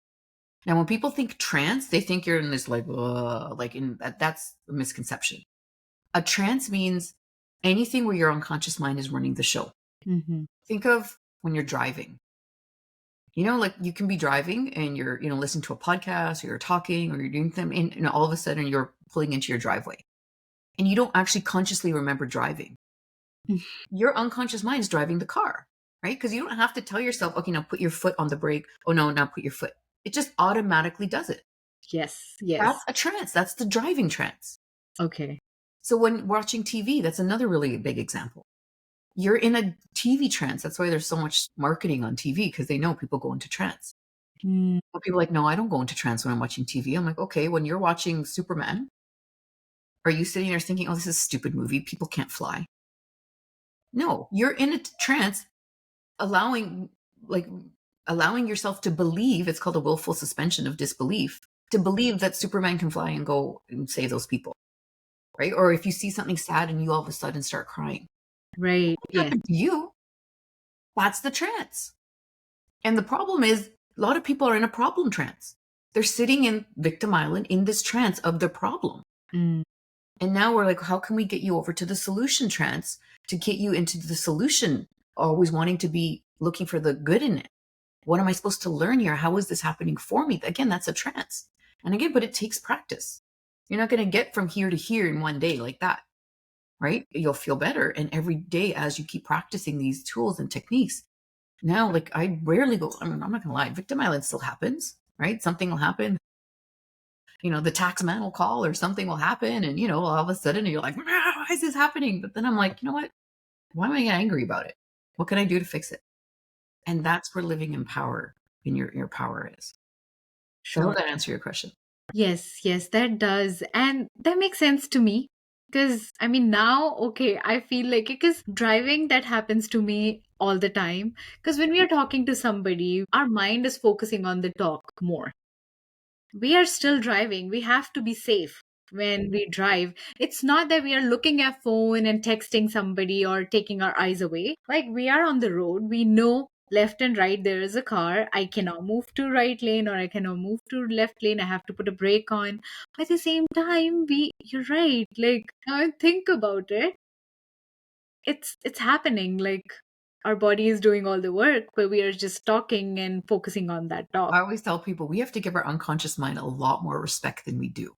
Speaker 2: Now, when people think trance, they think you're in this that's a misconception. A trance means anything where your unconscious mind is running the show.
Speaker 1: Mm-hmm.
Speaker 2: Think of when you're driving. Like you can be driving and you're, listening to a podcast or you're talking or you're doing something and all of a sudden you're pulling into your driveway and you don't actually consciously remember driving. Your unconscious mind is driving the car, right? Because you don't have to tell yourself, okay, now put your foot on the brake. Oh no, now put your foot. It just automatically does it.
Speaker 1: Yes.
Speaker 2: That's
Speaker 1: Yes.
Speaker 2: a trance. That's the driving trance.
Speaker 1: Okay.
Speaker 2: So when watching TV, that's another really big example. You're in a TV trance. That's why there's so much marketing on TV because they know people go into trance.
Speaker 1: Mm,
Speaker 2: But people are like, no, I don't go into trance when I'm watching TV. I'm like, okay, when you're watching Superman, are you sitting there thinking, oh, this is a stupid movie. People can't fly? No, you're in a trance, allowing like allowing yourself to believe. It's called a willful suspension of disbelief, to believe that Superman can fly and go and save those people, right? Or if you see something sad and you all of a sudden start crying,
Speaker 1: right.
Speaker 2: what
Speaker 1: Yes.
Speaker 2: happened to you? That's the trance. And the problem is a lot of people are in a problem trance. They're sitting in victim island in this trance of the problem.
Speaker 1: Mm,
Speaker 2: And now we're like, how can we get you over to the solution trance to get you into the solution, always wanting to be looking for the good in it? What am I supposed to learn here? How is this happening for me? Again, that's a trance. And again, but it takes practice. You're not going to get from here to here in one day like that, right? You'll feel better. And every day, as you keep practicing these tools and techniques, now, like I rarely go, I'm not going to lie, victim island still happens, right? Something will happen. The tax man will call or something will happen. And, all of a sudden you're like, why is this happening? But then I'm like, you know what? Why am I angry about it? What can I do to fix it? And that's where living in power, in your power is. So I hope
Speaker 1: sure.
Speaker 2: that answer your question.
Speaker 1: Yes. Yes, that does. And that makes sense to me. Because, I mean, now, okay, I feel like because driving, that happens to me all the time. Because when we are talking to somebody, our mind is focusing on the talk more. We are still driving. We have to be safe when we drive. It's not that we are looking at phone and texting somebody or taking our eyes away. Like we are on the road, we know left and right there is a car. I cannot move to right lane or I cannot move to left lane. I have to put a brake on. At the same time, you're right. Like now I think about it, it's happening. Like our body is doing all the work, but we are just talking and focusing on that talk.
Speaker 2: I always tell people we have to give our unconscious mind a lot more respect than we do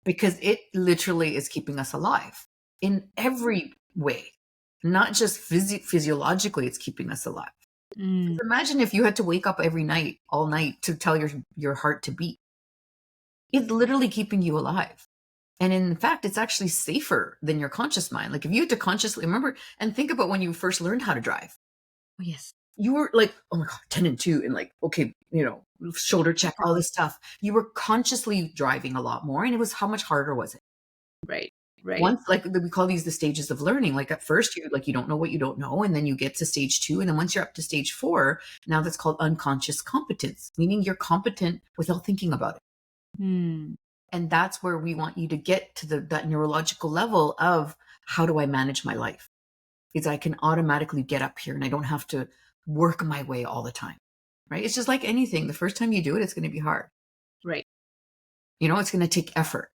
Speaker 2: because it literally is keeping us alive in every way, not just physiologically, it's keeping us alive.
Speaker 1: Mm,
Speaker 2: Imagine if you had to wake up every night, all night, to tell your heart to beat. It's literally keeping you alive. And in fact, it's actually safer than your conscious mind. Like if you had to consciously remember and think about when you first learned how to drive,
Speaker 1: oh, yes.
Speaker 2: you were like, oh my God, 10 and 2, and like, okay, shoulder check, all this stuff. You were consciously driving a lot more. And it was how much harder was it?
Speaker 1: Right. Right.
Speaker 2: Once, like we call these the stages of learning. Like at first you don't know what you don't know. And then you get to stage 2. And then once you're up to stage 4, now that's called unconscious competence, meaning you're competent without thinking about it.
Speaker 1: Hmm.
Speaker 2: And that's where we want you to get to that neurological level of how do I manage my life? Is I can automatically get up here and I don't have to work my way all the time, right? It's just like anything. The first time you do it, it's going to be hard.
Speaker 1: Right.
Speaker 2: It's going to take effort.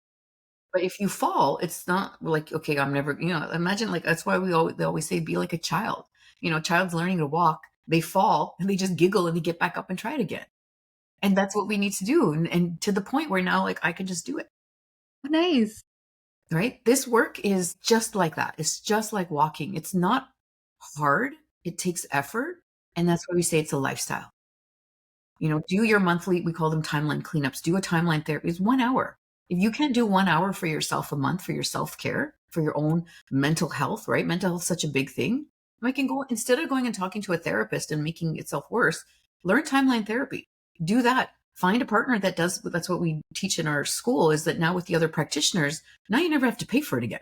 Speaker 2: But if you fall, it's not like, okay, I'm never, imagine like, that's why they always say, be like a child. Child's learning to walk, they fall and they just giggle and they get back up and try it again. And that's what we need to do. And to the point where now, like, I can just do it,
Speaker 1: Nice.
Speaker 2: right? This work is just like that. It's just like walking. It's not hard. It takes effort. And that's why we say it's a lifestyle. Do your monthly, we call them timeline cleanups. Do a timeline therapy. It's 1 hour. If you can't do 1 hour for yourself a month for your self-care, for your own mental health, right? Mental health is such a big thing. I can go, instead of going and talking to a therapist and making itself worse, learn timeline therapy. Do that. Find a partner that does. That's what we teach in our school, is that now with the other practitioners, now you never have to pay for it again.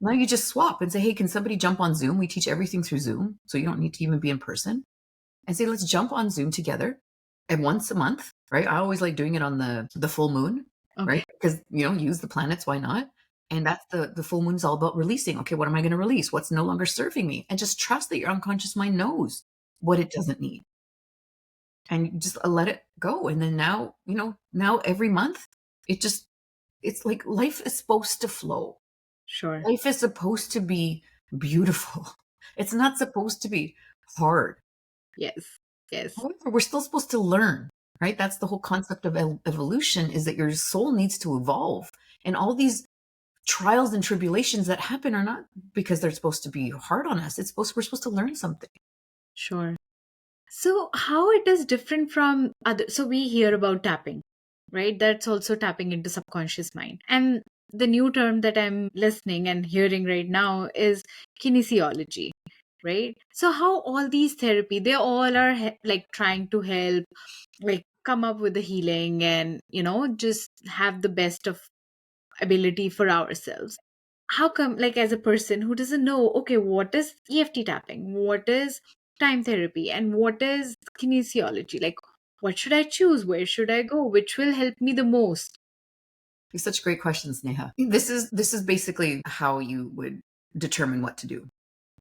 Speaker 2: Now you just swap and say, hey, can somebody jump on Zoom? We teach everything through Zoom. So you don't need to even be in person, and say, let's jump on Zoom together and once a month, right? I always like doing it on the full moon,
Speaker 1: Okay.
Speaker 2: right? Because, use the planets, why not? And that's the full moon is all about releasing. Okay, what am I going to release? What's no longer serving me? And just trust that your unconscious mind knows what it doesn't need. And you just let it go. And then now every month, it's like life is supposed to flow.
Speaker 1: Sure.
Speaker 2: Life is supposed to be beautiful. It's not supposed to be hard.
Speaker 1: Yes. Yes.
Speaker 2: However, we're still supposed to learn, right? That's the whole concept of evolution, is that your soul needs to evolve. And all these trials and tribulations that happen are not because they're supposed to be hard on us. We're supposed to learn something.
Speaker 1: Sure. So how it is different from other, so we hear about tapping, right? That's also tapping into subconscious mind. And the new term that I'm listening and hearing right now is kinesiology, right? So how all these therapy, they all are like trying to help, like come up with the healing and, just have the best of ability for ourselves. How come, like, as a person who doesn't know, okay, what is EFT tapping, what is time therapy, and what is kinesiology, like, what should I choose, where should I go, which will help me the most?
Speaker 2: These such great questions, Neha. This is basically how you would determine what to do.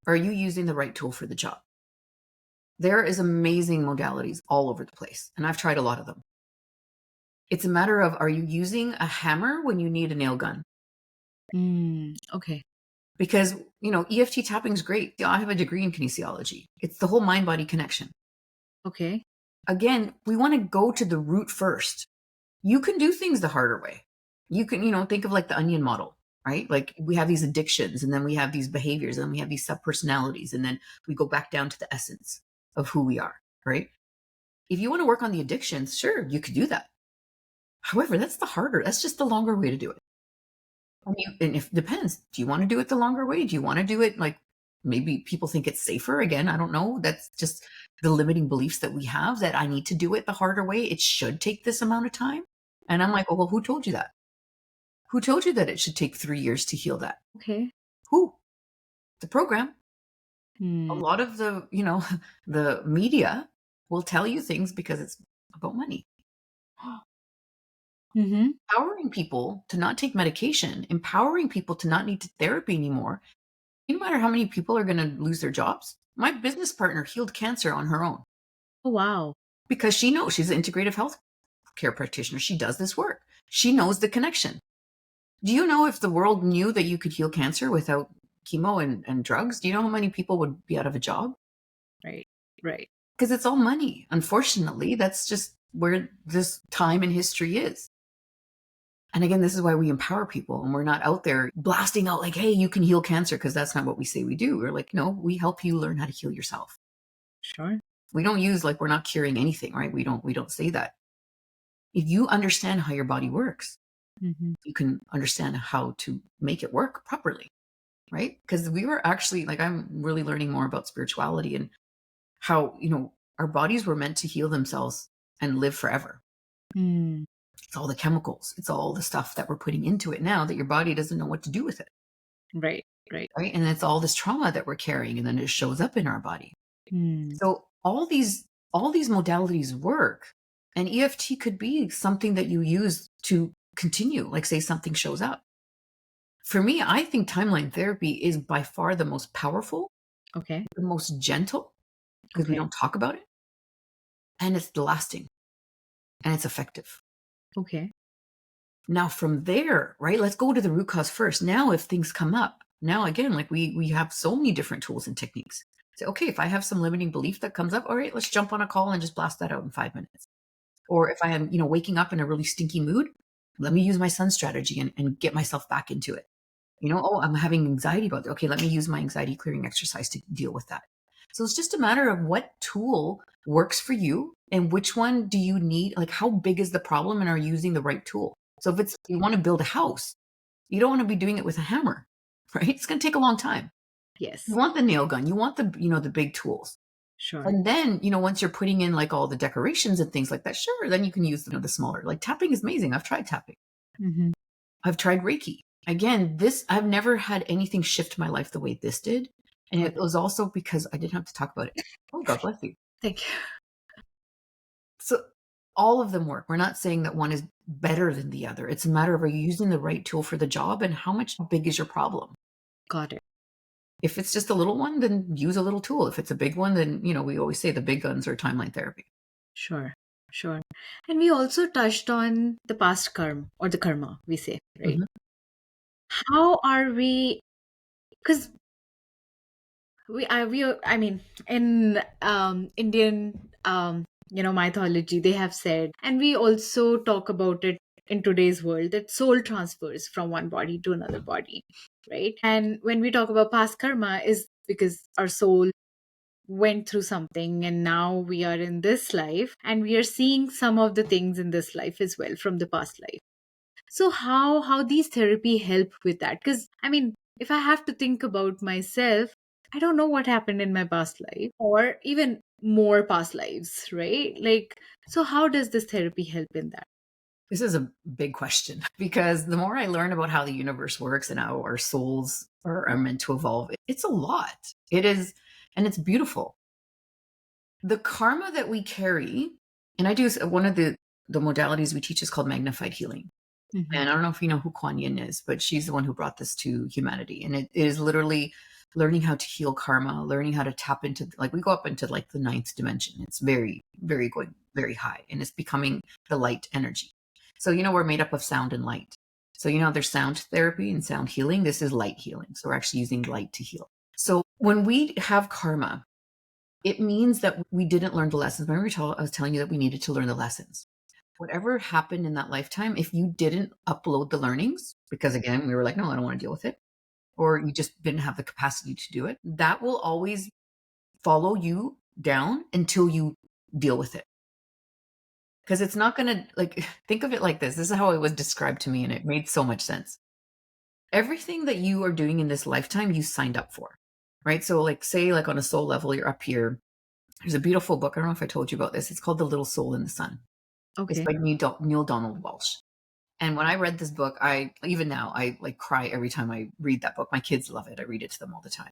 Speaker 2: Are you using the right tool for the job? There is amazing modalities all over the place, and I've tried a lot of them. It's a matter of, are you using a hammer when you need a nail gun?
Speaker 1: Okay.
Speaker 2: Because, EFT tapping is great. I have a degree in kinesiology. It's the whole mind body connection.
Speaker 1: Okay.
Speaker 2: Again, we want to go to the root first. You can do things the harder way. You can, think of like the onion model, right? Like, we have these addictions, and then we have these behaviors, and then we have these subpersonalities, and then we go back down to the essence of who we are, right? If you want to work on the addictions, sure, you could do that. However, that's just the longer way to do it. And if depends, do you want to do it the longer way? Do you want to do it like, maybe people think it's safer? Again, I don't know. That's just the limiting beliefs that we have, that I need to do it the harder way. It should take this amount of time. And I'm like, oh, well, who told you that? Who told you that it should take 3 years to heal that?
Speaker 1: Okay.
Speaker 2: Who? The program. A
Speaker 1: Hmm.
Speaker 2: lot of the media will tell you things because it's about money.
Speaker 1: Mm-hmm.
Speaker 2: Empowering people to not take medication, empowering people to not need therapy anymore. No matter how many people are going to lose their jobs. My business partner healed cancer on her own
Speaker 1: Oh, wow.
Speaker 2: because she knows, she's an integrative health care practitioner. She does this work. She knows the connection. Do you know, if the world knew that you could heal cancer without chemo and drugs, do you know how many people would be out of a job?
Speaker 1: Right. Right.
Speaker 2: Because it's all money. Unfortunately, that's just where this time in history is. And again, this is why we empower people, and we're not out there blasting out like, hey, you can heal cancer, because that's not what we say we do. We're like, no, we help you learn how to heal yourself.
Speaker 1: Sure.
Speaker 2: We don't use, like, we're not curing anything, right? We don't say that. If you understand how your body works,
Speaker 1: Mm-hmm.
Speaker 2: you can understand how to make it work properly, right? Because we were actually, like, I'm really learning more about spirituality and how, our bodies were meant to heal themselves and live forever.
Speaker 1: Mm.
Speaker 2: It's all the chemicals, it's all the stuff that we're putting into it now that your body doesn't know what to do with it,
Speaker 1: Right. Right.
Speaker 2: right? And it's all this trauma that we're carrying, and then it shows up in our body.
Speaker 1: Mm.
Speaker 2: So all these modalities work, and EFT could be something that you use to continue, like, say something shows up. For me, I think timeline therapy is by far the most powerful,
Speaker 1: Okay.
Speaker 2: the most gentle, because we
Speaker 1: Okay.
Speaker 2: don't talk about it, and it's lasting, and it's effective.
Speaker 1: Okay.
Speaker 2: Now from there, right, let's go to the root cause first. Now, if things come up, now again, like, we have so many different tools and techniques. Say, okay, if I have some limiting belief that comes up, all right, let's jump on a call and just blast that out in 5 minutes. Or if I am, waking up in a really stinky mood, let me use my sun strategy and get myself back into it. Oh, I'm having anxiety about that. Okay, let me use my anxiety clearing exercise to deal with that. So it's just a matter of what tool works for you and which one do you need? Like, how big is the problem and are you using the right tool? So if it's you want to build a house, you don't want to be doing it with a hammer, right? It's going to take a long time. You
Speaker 1: Yes.
Speaker 2: want the nail gun, you want the big tools.
Speaker 1: Sure.
Speaker 2: And then, once you're putting in like all the decorations and things like that, sure, then you can use, the smaller. Like tapping is amazing. I've tried tapping.
Speaker 1: Hmm.
Speaker 2: I've tried Reiki. Again, I've never had anything shift my life the way this did. And
Speaker 1: Got
Speaker 2: it
Speaker 1: it.
Speaker 2: was also because I didn't have to talk about it. Oh, God bless you.
Speaker 1: Thank you.
Speaker 2: So all of them work. We're not saying that one is better than the other. It's a matter of, are you using the right tool for the job and how much big is your problem?
Speaker 1: Got it.
Speaker 2: If it's just a little one, then use a little tool. If it's a big one, then, we always say the big guns are timeline therapy.
Speaker 1: Sure. Sure. And we also touched on the past karma or the karma, we say, right?
Speaker 2: Mhm.
Speaker 1: How are we? Because I mean, in Indian, mythology, they have said, and we also talk about it in today's world, that soul transfers from one body to another body, right? And when we talk about past karma, is because our soul went through something and now we are in this life and we are seeing some of the things in this life as well from the past life. So how these therapy help with that? Because I mean, if I have to think about myself, I don't know what happened in my past life or even more past lives, right? Like, so how does this therapy help in that?
Speaker 2: This is a big question because the more I learn about how the universe works and how our souls are meant to evolve, it's a lot. It is, and it's beautiful. The karma that we carry, and I do one of the modalities we teach is called magnified healing.
Speaker 1: Hmm.
Speaker 2: And I don't know if you know who Kuan Yin is, but she's the one who brought this to humanity. And it is literally learning how to heal karma, learning how to tap into, like, we go up into like the ninth dimension. It's very, very going very high, and it's becoming the light energy. So, we're made up of sound and light. So, there's sound therapy and sound healing. This is light healing. So, we're actually using light to heal. So, when we have karma, it means that we didn't learn the lessons. Remember, I was telling you that we needed to learn the lessons. Whatever happened in that lifetime, if you didn't upload the learnings, because again, we were like, no, I don't want to deal with it, or you just didn't have the capacity to do it, that will always follow you down until you deal with it. Because it's not going to, like, think of it like this. This is how it was described to me, and it made so much sense. Everything that you are doing in this lifetime, you signed up for, right? So, like, say, like on a soul level, you're up here. There's a beautiful book. I don't know if I told you about this. It's called The Little Soul in the Sun. It's
Speaker 1: Okay.
Speaker 2: by Neil Donald Walsh. And when I read this book, even now, I like cry every time I read that book. My kids love it. I read it to them all the time.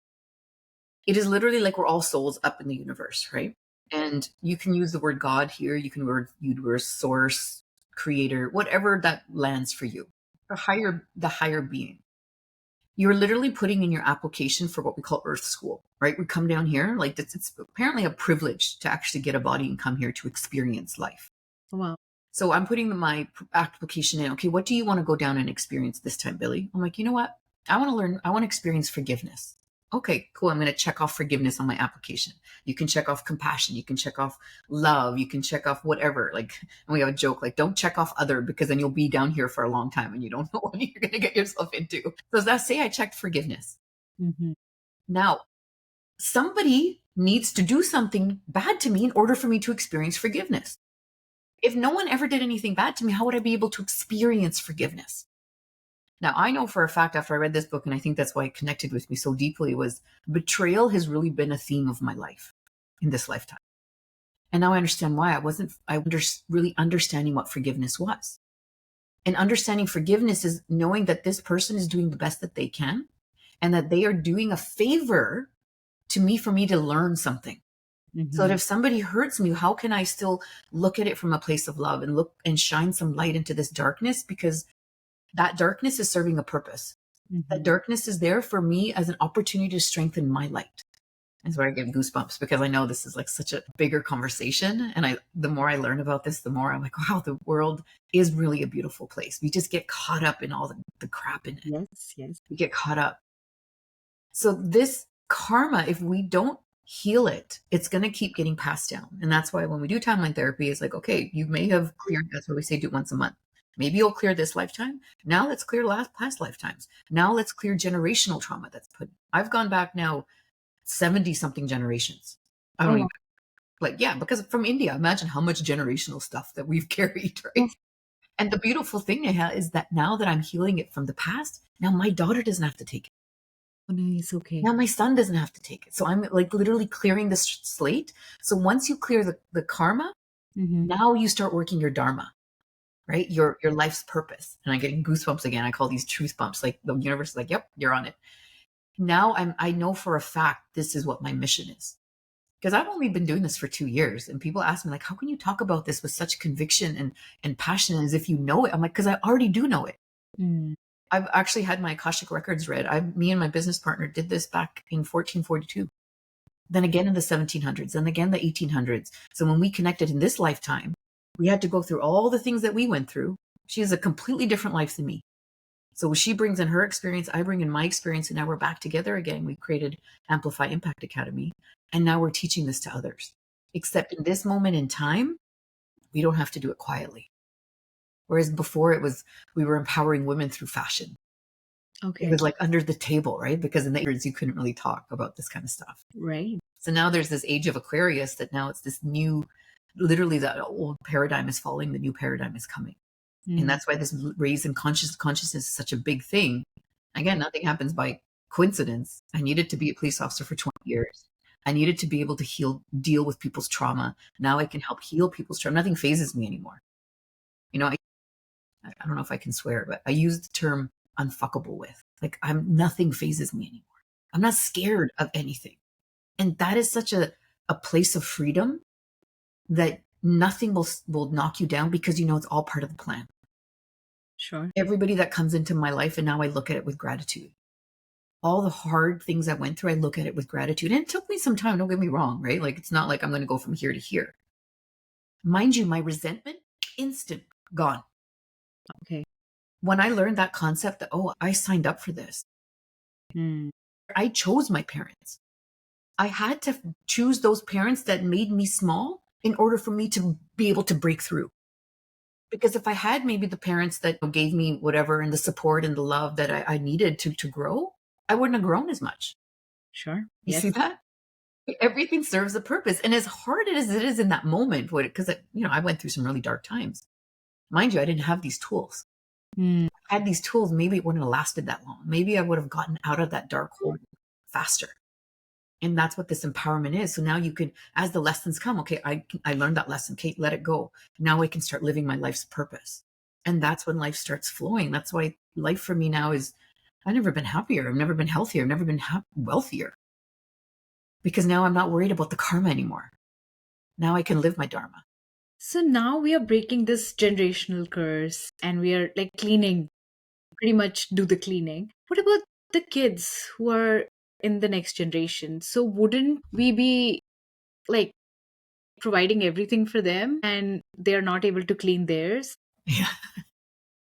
Speaker 2: It is literally like we're all souls up in the universe, right? And you can use the word God here. You can use source, creator, whatever that lands for you. The higher being. You're literally putting in your application for what we call Earth School, right? We come down here, like it's apparently a privilege to actually get a body and come here to experience life.
Speaker 1: Wow.
Speaker 2: So I'm putting my application in. Okay, what do you want to go down and experience this time, Billy? I'm like, you know what? I want to experience forgiveness. Okay, cool. I'm going to check off forgiveness on my application. You can check off compassion. You can check off love. You can check off whatever. Like, and we have a joke, like, don't check off other because then you'll be down here for a long time and you don't know what you're going to get yourself into. So let's say I checked forgiveness.
Speaker 1: Hmm.
Speaker 2: Now, somebody needs to do something bad to me in order for me to experience forgiveness. If no one ever did anything bad to me, how would I be able to experience forgiveness? Now, I know for a fact after I read this book, and I think that's why it connected with me so deeply, was betrayal has really been a theme of my life in this lifetime. And now I understand why. I was really understanding what forgiveness was. And understanding forgiveness is knowing that this person is doing the best that they can and that they are doing a favor to me for me to learn something. So that
Speaker 1: Hmm.
Speaker 2: if somebody hurts me, how can I still look at it from a place of love and look and shine some light into this darkness? Because that darkness is serving a purpose. That
Speaker 1: Hmm.
Speaker 2: darkness is there for me as an opportunity to strengthen my light. That's where I get goosebumps because I know this is like such a bigger conversation. And the more I learn about this, the more I'm like, wow, the world is really a beautiful place. We just get caught up in all the crap in it.
Speaker 1: Yes. Yes.
Speaker 2: We get caught up. So this karma, if we don't heal it. It's going to keep getting passed down. And that's why when we do timeline therapy, it's like, okay, you may have cleared, that's why we say do it once a month. Maybe you'll clear this lifetime. Now let's clear past lifetimes. Now let's clear generational trauma that's put. I've gone back now 70 something generations. I don't
Speaker 1: Oh,
Speaker 2: even like, yeah, because from India, imagine how much generational stuff that we've carried, right?
Speaker 1: yes.
Speaker 2: And the beautiful thing, Neha, is that now that I'm healing it from the past, now my daughter doesn't have to take it.
Speaker 1: Oh, nice. Okay.
Speaker 2: Now my son doesn't have to take it. So I'm like literally clearing the slate. So once you clear the karma,
Speaker 1: Mm-hmm.
Speaker 2: now you start working your dharma, right? Your life's purpose. And I'm getting goosebumps again. I call these truth bumps. Like the universe is like, yep, you're on it. Now I know for a fact this is what my mission is. Because I've only been doing this for 2 years, and people ask me like, how can you talk about this with such conviction and passion as if you know it? I'm like, because I already do know it.
Speaker 1: Mm.
Speaker 2: I've actually had my Akashic records read. Me and my business partner did this back in 1442, then again in the 1700s, then again the 1800s. So when we connected in this lifetime, we had to go through all the things that we went through. She has a completely different life than me. So she brings in her experience, I bring in my experience, and now we're back together again. We created Amplify Impact Academy, and now we're teaching this to others. Except in this moment in time, we don't have to do it quietly. Whereas before we were empowering women through fashion. It
Speaker 1: Okay.
Speaker 2: was like under the table, right? Because in the years you couldn't really talk about this kind of stuff.
Speaker 1: Right.
Speaker 2: So now there's this age of Aquarius that now it's this new, literally that old paradigm is falling, the new paradigm is coming. And
Speaker 1: Mm.
Speaker 2: that's why this raise in consciousness is such a big thing. Again, nothing happens by coincidence. I needed to be a police officer for 20 years. I needed to be able to deal with people's trauma. Now I can help heal people's trauma. Nothing phases me anymore. You know, I don't know if I can swear, but I use the term unfuckable with. Like nothing phases me anymore. I'm not scared of anything. And that is such a place of freedom that nothing will knock you down because you know it's all part of the plan.
Speaker 1: Sure.
Speaker 2: Everybody that comes into my life, and now I look at it with gratitude. All the hard things I went through, I look at it with gratitude. And it took me some time, don't get me wrong, right? Like it's not like I'm going to go from here to here. Mind you, my resentment, instant, gone.
Speaker 1: Okay.
Speaker 2: When I learned that concept that, oh, I signed up for this.
Speaker 1: Mm.
Speaker 2: I chose my parents. I had to choose those parents that made me small in order for me to be able to break through. Because if I had maybe the parents that gave me whatever and the support and the love that I needed to grow, I wouldn't have grown as much.
Speaker 1: Sure.
Speaker 2: You
Speaker 1: Yes.
Speaker 2: see that? Everything serves a purpose. And as hard as it is in that moment, because I went through some really dark times. Mind you, I didn't have these tools.
Speaker 1: Mm.
Speaker 2: If I had these tools, maybe it wouldn't have lasted that long. Maybe I would have gotten out of that dark hole faster. And that's what this empowerment is. So now you can, as the lessons come, okay, I learned that lesson. Okay, let it go. Now I can start living my life's purpose. And that's when life starts flowing. That's why life for me now is, I've never been happier. I've never been healthier. I've never been wealthier. Because now I'm not worried about the karma anymore. Now I can live my dharma.
Speaker 1: So now we are breaking this generational curse and we are like cleaning, pretty much do the cleaning. What about the kids who are in the next generation? So wouldn't we be like providing everything for them and they're not able to clean theirs?
Speaker 2: Yeah.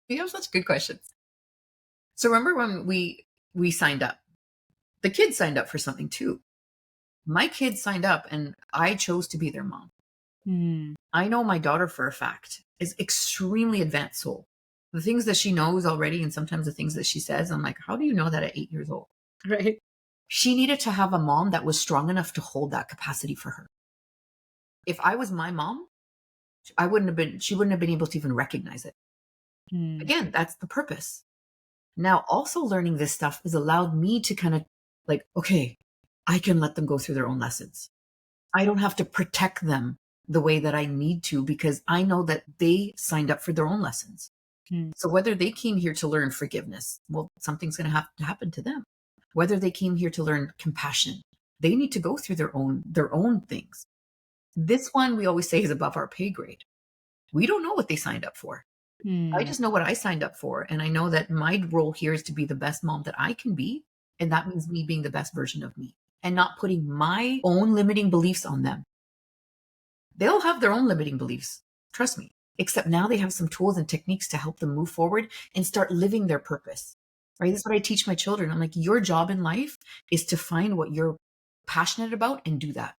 Speaker 2: You have such good questions. So remember when we signed up, the kids signed up for something too. My kids signed up and I chose to be their mom.
Speaker 1: Hmm.
Speaker 2: I know my daughter for a fact is extremely advanced soul. The things that she knows already, and sometimes the things that she says, I'm like, how do you know that at 8 years old?
Speaker 1: Right.
Speaker 2: She needed to have a mom that was strong enough to hold that capacity for her. If I was my mom, she wouldn't have been able to even recognize it.
Speaker 1: Hmm.
Speaker 2: Again, that's the purpose. Now, also learning this stuff has allowed me to kind of like, okay, I can let them go through their own lessons. I don't have to protect them the way that I need to because I know that they signed up for their own lessons.
Speaker 1: Hmm.
Speaker 2: So whether they came here to learn forgiveness, well, something's going to have to happen to them. Whether they came here to learn compassion, they need to go through their own things. This one we always say is above our pay grade. We don't know what they signed up for.
Speaker 1: Hmm.
Speaker 2: I just know what I signed up for. And I know that my role here is to be the best mom that I can be. And that means me being the best version of me and not putting my own limiting beliefs on them. They'll have their own limiting beliefs. Trust me. Except now they have some tools and techniques to help them move forward and start living their purpose. Right? That's what I teach my children. I'm like, your job in life is to find what your passionate about and do that.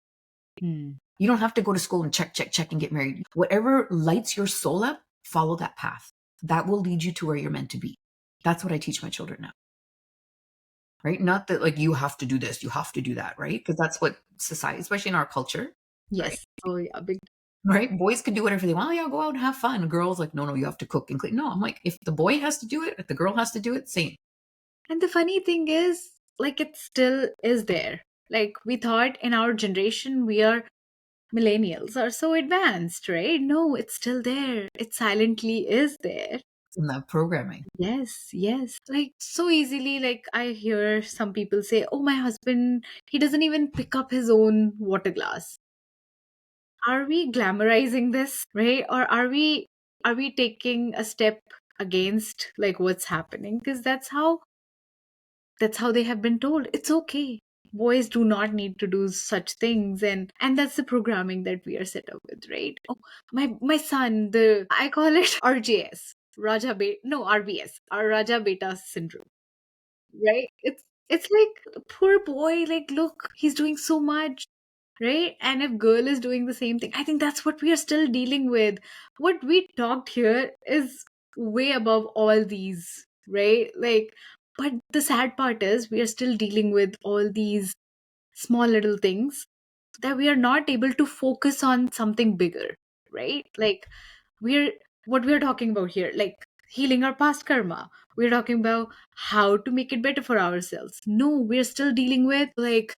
Speaker 1: Hmm.
Speaker 2: You don't have to go to school and check, check, check and get married. Whatever lights your soul up, follow that path. That will lead you to where you're meant to be. That's what I teach my children now. Right? Not that like you have to do this, you have to do that, right? Because that's what society, especially in our culture, right?
Speaker 1: Yes. Oh, yeah. Big.
Speaker 2: Right? Boys can do whatever they want. Oh, yeah, go out and have fun. Girls like, no, you have to cook and clean. No, I'm like, if the boy has to do it, if the girl has to do it, same.
Speaker 1: And the funny thing is, like, it still is there. Like, we thought in our generation, we are millennials are so advanced, right? No, it's still there. It silently is there.
Speaker 2: In that programming.
Speaker 1: Yes, yes. Like, so easily, like, I hear some people say, oh, my husband, he doesn't even pick up his own water glass. Are we glamorizing this, right? Or are we taking a step against like what's happening? Because that's how they have been told. It's okay. Boys do not need to do such things, and that's the programming that we are set up with, right? Oh, my son, the I call it RJS, Raja Beta, no, RBS, or Raja Beta syndrome, right? It's like poor boy, like look, he's doing so much, right? And if girl is doing the same thing, I think that's what we are still dealing with. What we talked here is way above all these, right? Like, but the sad part is we are still dealing with all these small little things that we are not able to focus on something bigger, right? Like, we're what we're talking about here, like healing our past karma. We're talking about how to make it better for ourselves. No, we're still dealing with like,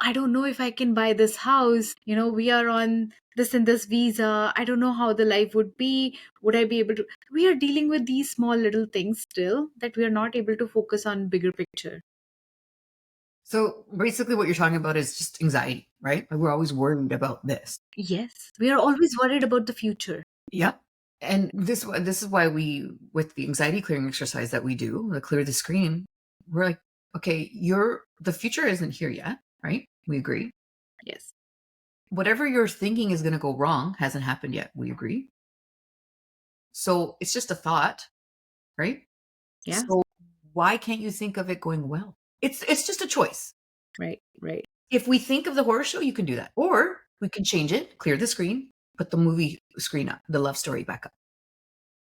Speaker 1: I don't know if I can buy this house. We are on this and this visa. I don't know how the life would be. Would I be able to? We are dealing with these small little things still that we are not able to focus on bigger picture.
Speaker 2: So basically what you're talking about is just anxiety, right? Like we're always worried about this.
Speaker 1: Yes, we are always worried about the future.
Speaker 2: Yep. And this is why we, with the anxiety clearing exercise that we do, the clear the screen, we're like, okay, the future isn't here yet, right? We agree.
Speaker 1: Yes.
Speaker 2: Whatever you're thinking is going to go wrong hasn't happened yet. We agree. So it's just a thought, right?
Speaker 1: Yeah.
Speaker 2: So why can't you think of it going well? It's just a choice.
Speaker 1: Right. Right.
Speaker 2: If we think of the horror show, you can do that. Or we can change it, clear the screen, put the movie screen up, the love story back up.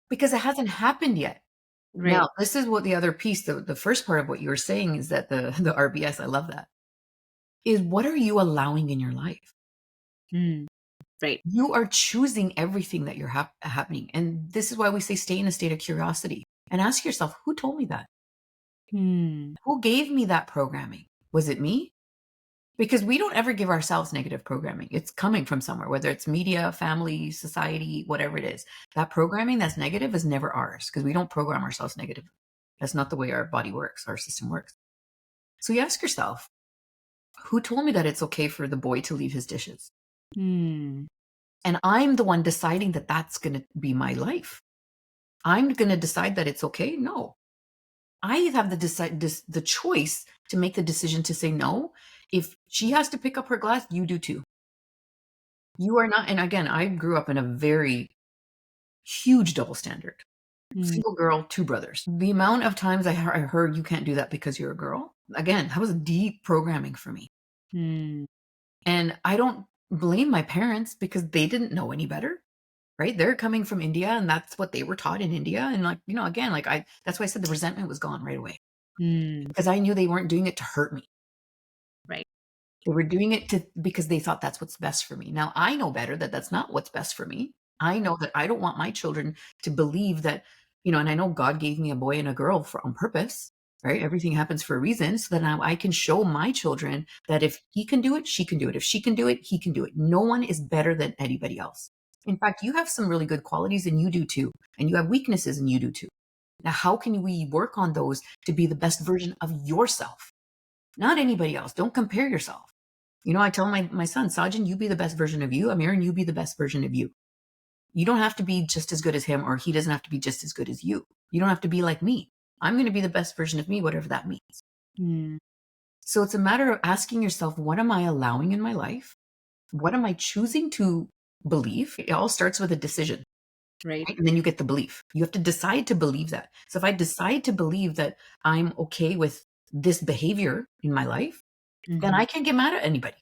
Speaker 2: Because it hasn't happened yet.
Speaker 1: Right.
Speaker 2: Now, this is what the other piece, the first part of what you were saying is that the RBS, I love that, is what are you allowing in your life?
Speaker 1: Mm. Right.
Speaker 2: You are choosing everything that you're happening. And this is why we say stay in a state of curiosity and ask yourself, who told me that?
Speaker 1: Hmm.
Speaker 2: Who gave me that programming? Was it me? Because we don't ever give ourselves negative programming. It's coming from somewhere, whether it's media, family, society, whatever it is. That programming that's negative is never ours because we don't program ourselves negative. That's not the way our body works, our system works. So you ask yourself, who told me that it's okay for the boy to leave his dishes?
Speaker 1: Hmm.
Speaker 2: And I'm the one deciding that that's going to be my life. I'm going to decide that it's okay? No. I have the choice to make the decision to say no. If she has to pick up her glass, you do too. You are not, and again, I grew up in a very huge double standard.
Speaker 1: Hmm.
Speaker 2: Single girl, two brothers. The amount of times I heard you can't do that because you're a girl, again, that was deep programming for me.
Speaker 1: Hmm.
Speaker 2: And I don't blame my parents because they didn't know any better, right? They're coming from India and that's what they were taught in India. And like, again, like that's why I said the resentment was gone right away
Speaker 1: Hmm.
Speaker 2: because I knew they weren't doing it to hurt me.
Speaker 1: Right.
Speaker 2: They were doing it because they thought that's what's best for me. Now I know better that that's not what's best for me. I know that I don't want my children to believe that, and I know God gave me a boy and a girl on purpose, right? Everything happens for a reason. So that now I can show my children that if he can do it, she can do it. If she can do it, he can do it. No one is better than anybody else. In fact, you have some really good qualities and you do too. And you have weaknesses and you do too. Now, how can we work on those to be the best version of yourself? Not anybody else. Don't compare yourself. I tell my son, Sajin, you be the best version of you. Amirin, you be the best version of you. You don't have to be just as good as him, or he doesn't have to be just as good as you. You don't have to be like me. I'm going to be the best version of me, whatever that means.
Speaker 1: Hmm.
Speaker 2: So it's a matter of asking yourself, what am I allowing in my life? What am I choosing to believe? It all starts with a decision,
Speaker 1: Right.
Speaker 2: right? And then you get the belief. You have to decide to believe that. So if I decide to believe that I'm okay with this behavior in my life, then
Speaker 1: Mhm.
Speaker 2: I can't get mad at anybody.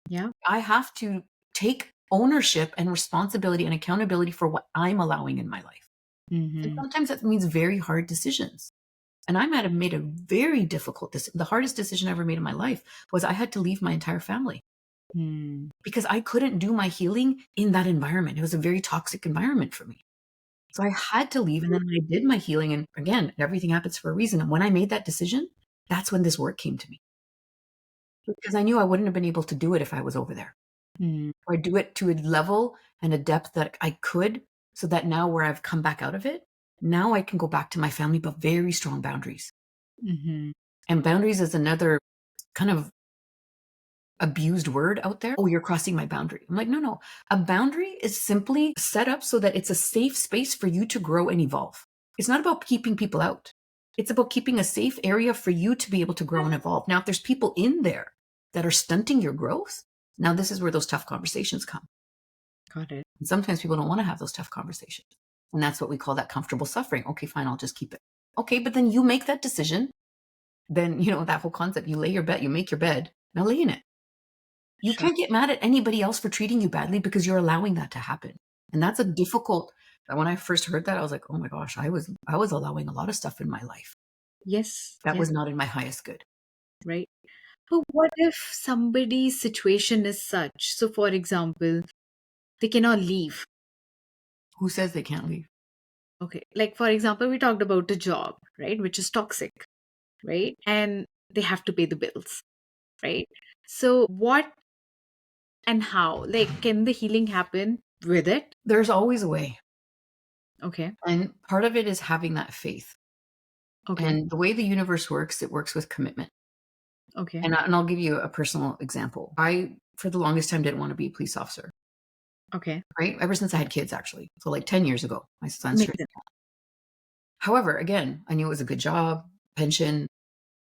Speaker 1: Yeah.
Speaker 2: I have to take ownership and responsibility and accountability for what I'm allowing in my life. And
Speaker 1: Mhm.
Speaker 2: sometimes that means very hard decisions. And I might have made a very difficult decision. The hardest decision I ever made in my life was I had to leave my entire family
Speaker 1: Mm.
Speaker 2: because I couldn't do my healing in that environment. It was a very toxic environment for me. So I had to leave. And then when I did my healing, and again, everything happens for a reason. And when I made that decision, that's when this work came to me because I knew I wouldn't have been able to do it if I was over there.
Speaker 1: Mm.
Speaker 2: Or do it to a level and a depth that I could, so that now where I've come back out of it, now I can go back to my family, but very strong boundaries.
Speaker 1: Mhm.
Speaker 2: And boundaries is another kind of abused word out there. Oh, you're crossing my boundary. I'm like, no, no. A boundary is simply set up so that it's a safe space for you to grow and evolve. It's not about keeping people out. It's about keeping a safe area for you to be able to grow and evolve. Now, if there's people in there that are stunting your growth, now this is where those tough conversations come.
Speaker 1: Got it.
Speaker 2: And sometimes people don't want to have those tough conversations. And that's what we call that comfortable suffering. Okay, fine, I'll just keep it. Okay, but then you make that decision. Then, that whole concept, you lay your bed, you make your bed, now lay in it. You
Speaker 1: Sure.
Speaker 2: can't get mad at anybody else for treating you badly because you're allowing that to happen. And that's a difficult, when I first heard that, I was like, oh my gosh, I was allowing a lot of stuff in my life
Speaker 1: Yes.
Speaker 2: that
Speaker 1: Yes.
Speaker 2: was not in my highest good.
Speaker 1: Right. But what if somebody's situation is such? So, for example, they cannot leave.
Speaker 2: Who says they can't leave?
Speaker 1: Okay. Like, for example, we talked about a job, right, which is toxic, right? And they have to pay the bills, right? So, what and how? Like, can the healing happen with it?
Speaker 2: There's always a way.
Speaker 1: Okay.
Speaker 2: And part of it is having that faith.
Speaker 1: Okay.
Speaker 2: And the way the universe works, it works with commitment.
Speaker 1: Okay.
Speaker 2: And I'll give you a personal example. I, for the longest time, didn't want to be a police officer,
Speaker 1: Okay.
Speaker 2: right? Ever since I had kids, actually. So like 10 years ago, my son's
Speaker 1: Makes
Speaker 2: turned.
Speaker 1: sense.
Speaker 2: However, again, I knew it was a good job, pension,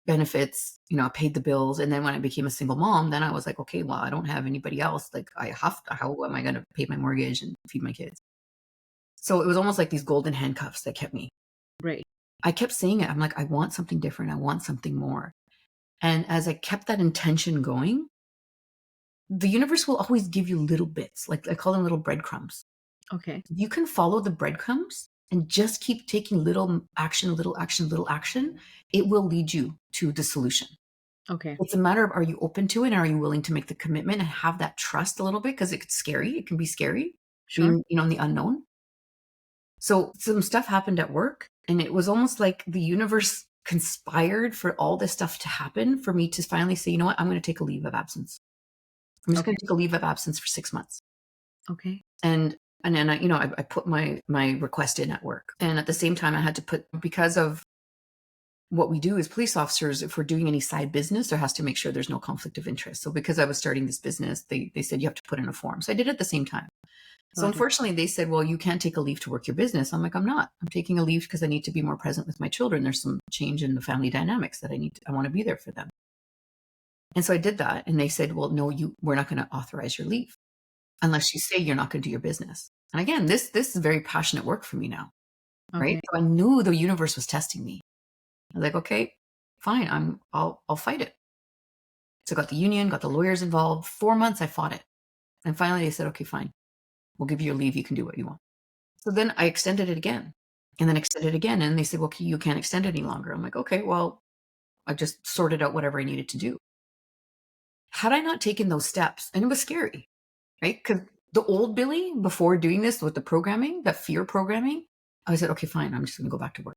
Speaker 2: benefits, I paid the bills. And then when I became a single mom, then I was like, okay, well, I don't have anybody else. Like I have to, how am I going to pay my mortgage and feed my kids? So it was almost like these golden handcuffs that kept me.
Speaker 1: Right.
Speaker 2: I kept saying it. I'm like, I want something different. I want something more. And as I kept that intention going, the universe will always give you little bits, like I call them little breadcrumbs.
Speaker 1: Okay.
Speaker 2: You can follow the breadcrumbs and just keep taking little action, little action, little action. It will lead you to the solution.
Speaker 1: Okay.
Speaker 2: It's a matter of, are you open to it and are you willing to make the commitment and have that trust a little bit? Because it's scary. It can be scary
Speaker 1: Sure.
Speaker 2: being, in the unknown. So some stuff happened at work and it was almost like the universe conspired for all this stuff to happen for me to finally say, you know what, I'm going to take a leave of absence. I'm just going
Speaker 1: Okay.
Speaker 2: to take a leave of absence for 6 months.
Speaker 1: Okay.
Speaker 2: And then I put my request in at work. And at the same time I had to put, because of what we do as police officers, if we're doing any side business, there has to make sure there's no conflict of interest. So because I was starting this business, they said you have to put in a form. So I did it at the same time. So
Speaker 1: Got it.
Speaker 2: unfortunately they said, well, you can't take a leave to work your business. I'm like, I'm not. I'm taking a leave because I need to be more present with my children. There's some change in the family dynamics that I want to be there for them. And so I did that. And they said, well, no, we're not going to authorize your leave unless you say you're not going to do your business. And again, this is very passionate work for me now, right?
Speaker 1: Okay.
Speaker 2: So I knew the universe was testing me. I was like, okay, fine, I'll fight it. So I got the union, got the lawyers involved. 4 months I fought it. And finally they said, okay, fine, we'll give you a leave. You can do what you want. So then I extended it again and then extended it again. And they said, well, okay, you can't extend it any longer. I'm like, okay, well, I just sorted out whatever I needed to do. Had I not taken those steps, and it was scary, right? Because the old Billy, before doing this with the programming, that fear programming, I said, okay, fine, I'm just going to go back to work.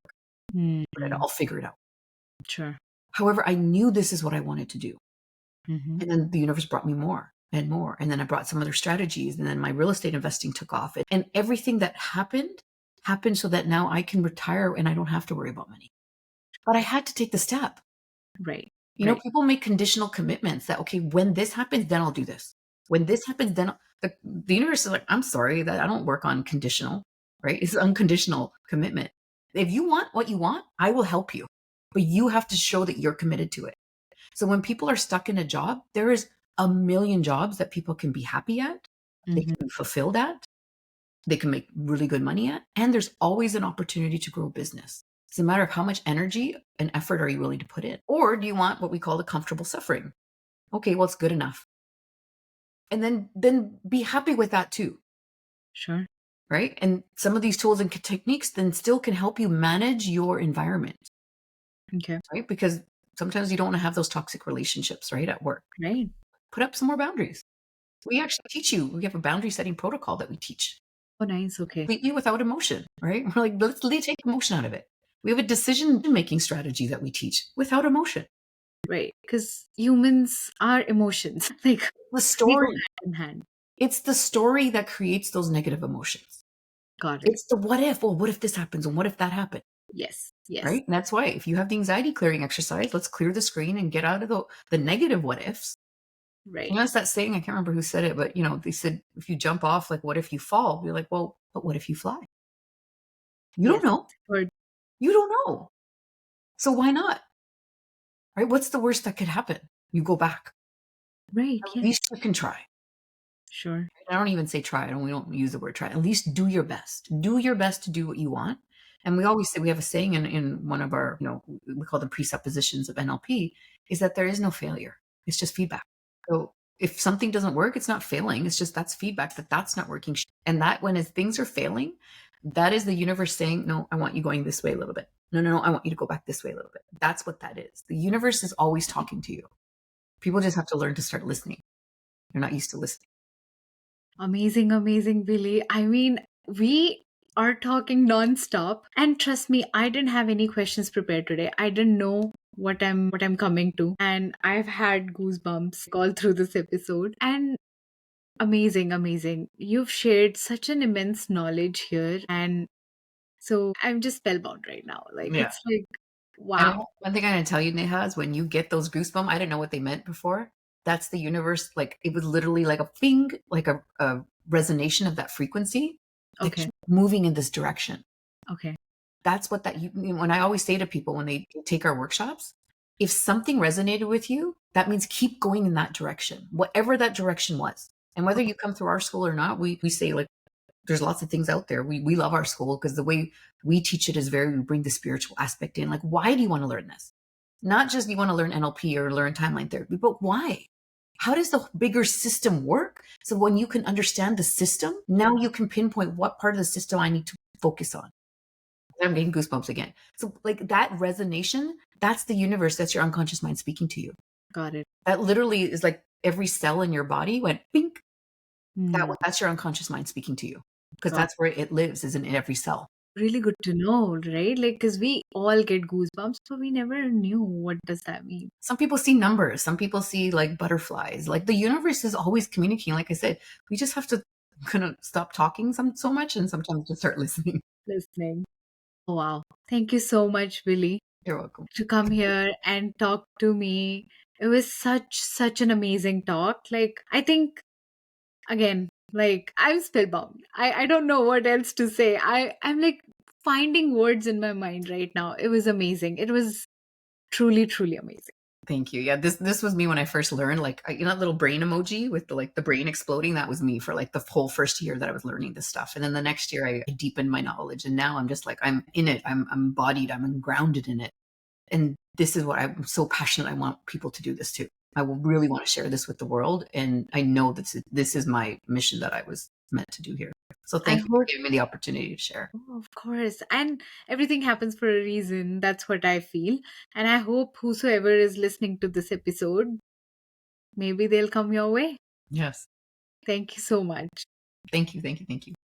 Speaker 1: Mm-hmm.
Speaker 2: I'll figure it out.
Speaker 1: Sure.
Speaker 2: However, I knew this is what I wanted to do.
Speaker 1: Mm-hmm.
Speaker 2: And then the universe brought me more and more. And then I brought some other strategies. And then my real estate investing took off. And everything that happened so that now I can retire and I don't have to worry about money. But I had to take the step.
Speaker 1: Right. Right.
Speaker 2: People make conditional commitments that, okay, when this happens, then I'll do this. When this happens, then the universe is like, I'm sorry that I don't work on conditional, right? It's unconditional commitment. If you want what you want, I will help you. But you have to show that you're committed to it. So when people are stuck in a job, there is a million jobs that people can be happy at, they
Speaker 1: Mm-hmm.
Speaker 2: can be fulfilled at, they can make really good money at, and there's always an opportunity to grow business. It's a matter of how much energy and effort are you willing to put in? Or do you want what we call the comfortable suffering? Okay, well, it's good enough. And then be happy with that too,
Speaker 1: Sure.
Speaker 2: right? And some of these tools and techniques then still can help you manage your environment,
Speaker 1: Okay.
Speaker 2: right? Because sometimes you don't want to have those toxic relationships, right, at work.
Speaker 1: Right.
Speaker 2: Put up some more boundaries. We actually teach you. We have a boundary setting protocol that we teach
Speaker 1: Oh, nice. Okay.
Speaker 2: completely without emotion, right? We're like, let's take emotion out of it. We have a decision making strategy that we teach without emotion.
Speaker 1: Right. Because humans are emotions. Like
Speaker 2: The
Speaker 1: we go
Speaker 2: story.
Speaker 1: hand in hand.
Speaker 2: It's the story that creates those negative emotions.
Speaker 1: Got it.
Speaker 2: It's the what if. Well, what if this happens? And what if that happened?
Speaker 1: Yes. Yes.
Speaker 2: Right? And that's why if you have the anxiety clearing exercise, let's clear the screen and get out of the negative what ifs.
Speaker 1: Right.
Speaker 2: You know, it's that saying, I can't remember who said it, but they said if you jump off, like what if you fall? You're like, well, but what if you fly? You don't
Speaker 1: Yes.
Speaker 2: know.
Speaker 1: Or
Speaker 2: You don't know. So why not? Right? What's the worst that could happen? You go back.
Speaker 1: right.
Speaker 2: At
Speaker 1: Yes.
Speaker 2: least you can try.
Speaker 1: Sure.
Speaker 2: I don't even say try. We don't use the word try. At least do your best. Do your best to do what you want. And we always say, we have a saying in one of our, we call them presuppositions of NLP, is that there is no failure. It's just feedback. So if something doesn't work, it's not failing. It's just that's feedback that that's not working. And that when things are failing, that is the universe saying, no, I want you going this way a little bit. No, no, no, I want you to go back this way a little bit. That's what that is. The universe is always talking to you. People just have to learn to start listening. They're not used to listening.
Speaker 1: Amazing, amazing, Billy. I mean, we are talking nonstop. And trust me, I didn't have any questions prepared today. I didn't know what I'm coming to. And I've had goosebumps all through this episode. And amazing, amazing. You've shared such an immense knowledge here. And so I'm just spellbound right now. Like
Speaker 2: Yeah.
Speaker 1: it's like,
Speaker 2: And
Speaker 1: wow.
Speaker 2: one thing I'm going to tell you, Neha, is when you get those goosebumps, I didn't know what they meant before. That's the universe. Like it was literally like a ping, like a resonation of that frequency that
Speaker 1: Okay.
Speaker 2: keep moving in this direction.
Speaker 1: Okay.
Speaker 2: That's what when I always say to people when they take our workshops, if something resonated with you, that means keep going in that direction, whatever that direction was. And whether you come through our school or not, we say like, there's lots of things out there. We love our school because the way we teach it is we bring the spiritual aspect in. Like, why do you want to learn this? Not just you want to learn NLP or learn timeline therapy, but why? How does the bigger system work? So when you can understand the system, now you can pinpoint what part of the system I need to focus on. I'm getting goosebumps again. So like that resonation, that's the universe. That's your unconscious mind speaking to you.
Speaker 1: Got it.
Speaker 2: That literally is like every cell in your body went pink.
Speaker 1: Hmm.
Speaker 2: That's your unconscious mind speaking to you because
Speaker 1: Got
Speaker 2: that's where it lives, is in every cell.
Speaker 1: really good to know, right? Like, because we all get goosebumps, but we never knew what does that mean.
Speaker 2: Some people see numbers. Some people see like butterflies. Like the universe is always communicating. Like I said, we just have to kind of stop talking so much and sometimes just start listening.
Speaker 1: Listening. Oh, wow. Thank you so much, Billy,
Speaker 2: You're welcome.
Speaker 1: to come here and talk to me. It was such an amazing talk. Like, I think, again, like, I'm spellbound. I don't know what else to say. I'm like finding words in my mind right now. It was amazing. It was truly, truly amazing.
Speaker 2: Thank you. Yeah, this was me when I first learned. Like, that little brain emoji with the brain exploding. That was me for like the whole first year that I was learning this stuff. And then the next year, I deepened my knowledge, and now I'm just like I'm in it. I'm embodied. I'm grounded in it. And this is what I'm so passionate. I want people to do this too. I will really want to share this with the world, and I know this is my mission that I was meant to do here. So
Speaker 1: I
Speaker 2: thank you for
Speaker 1: hope,
Speaker 2: giving me the opportunity to share.
Speaker 1: oh, of course. And everything happens for a reason. That's what I feel. And I hope whosoever is listening to this episode, maybe they'll come your way.
Speaker 2: Yes.
Speaker 1: Thank you so much.
Speaker 2: Thank you. Thank you. Thank you.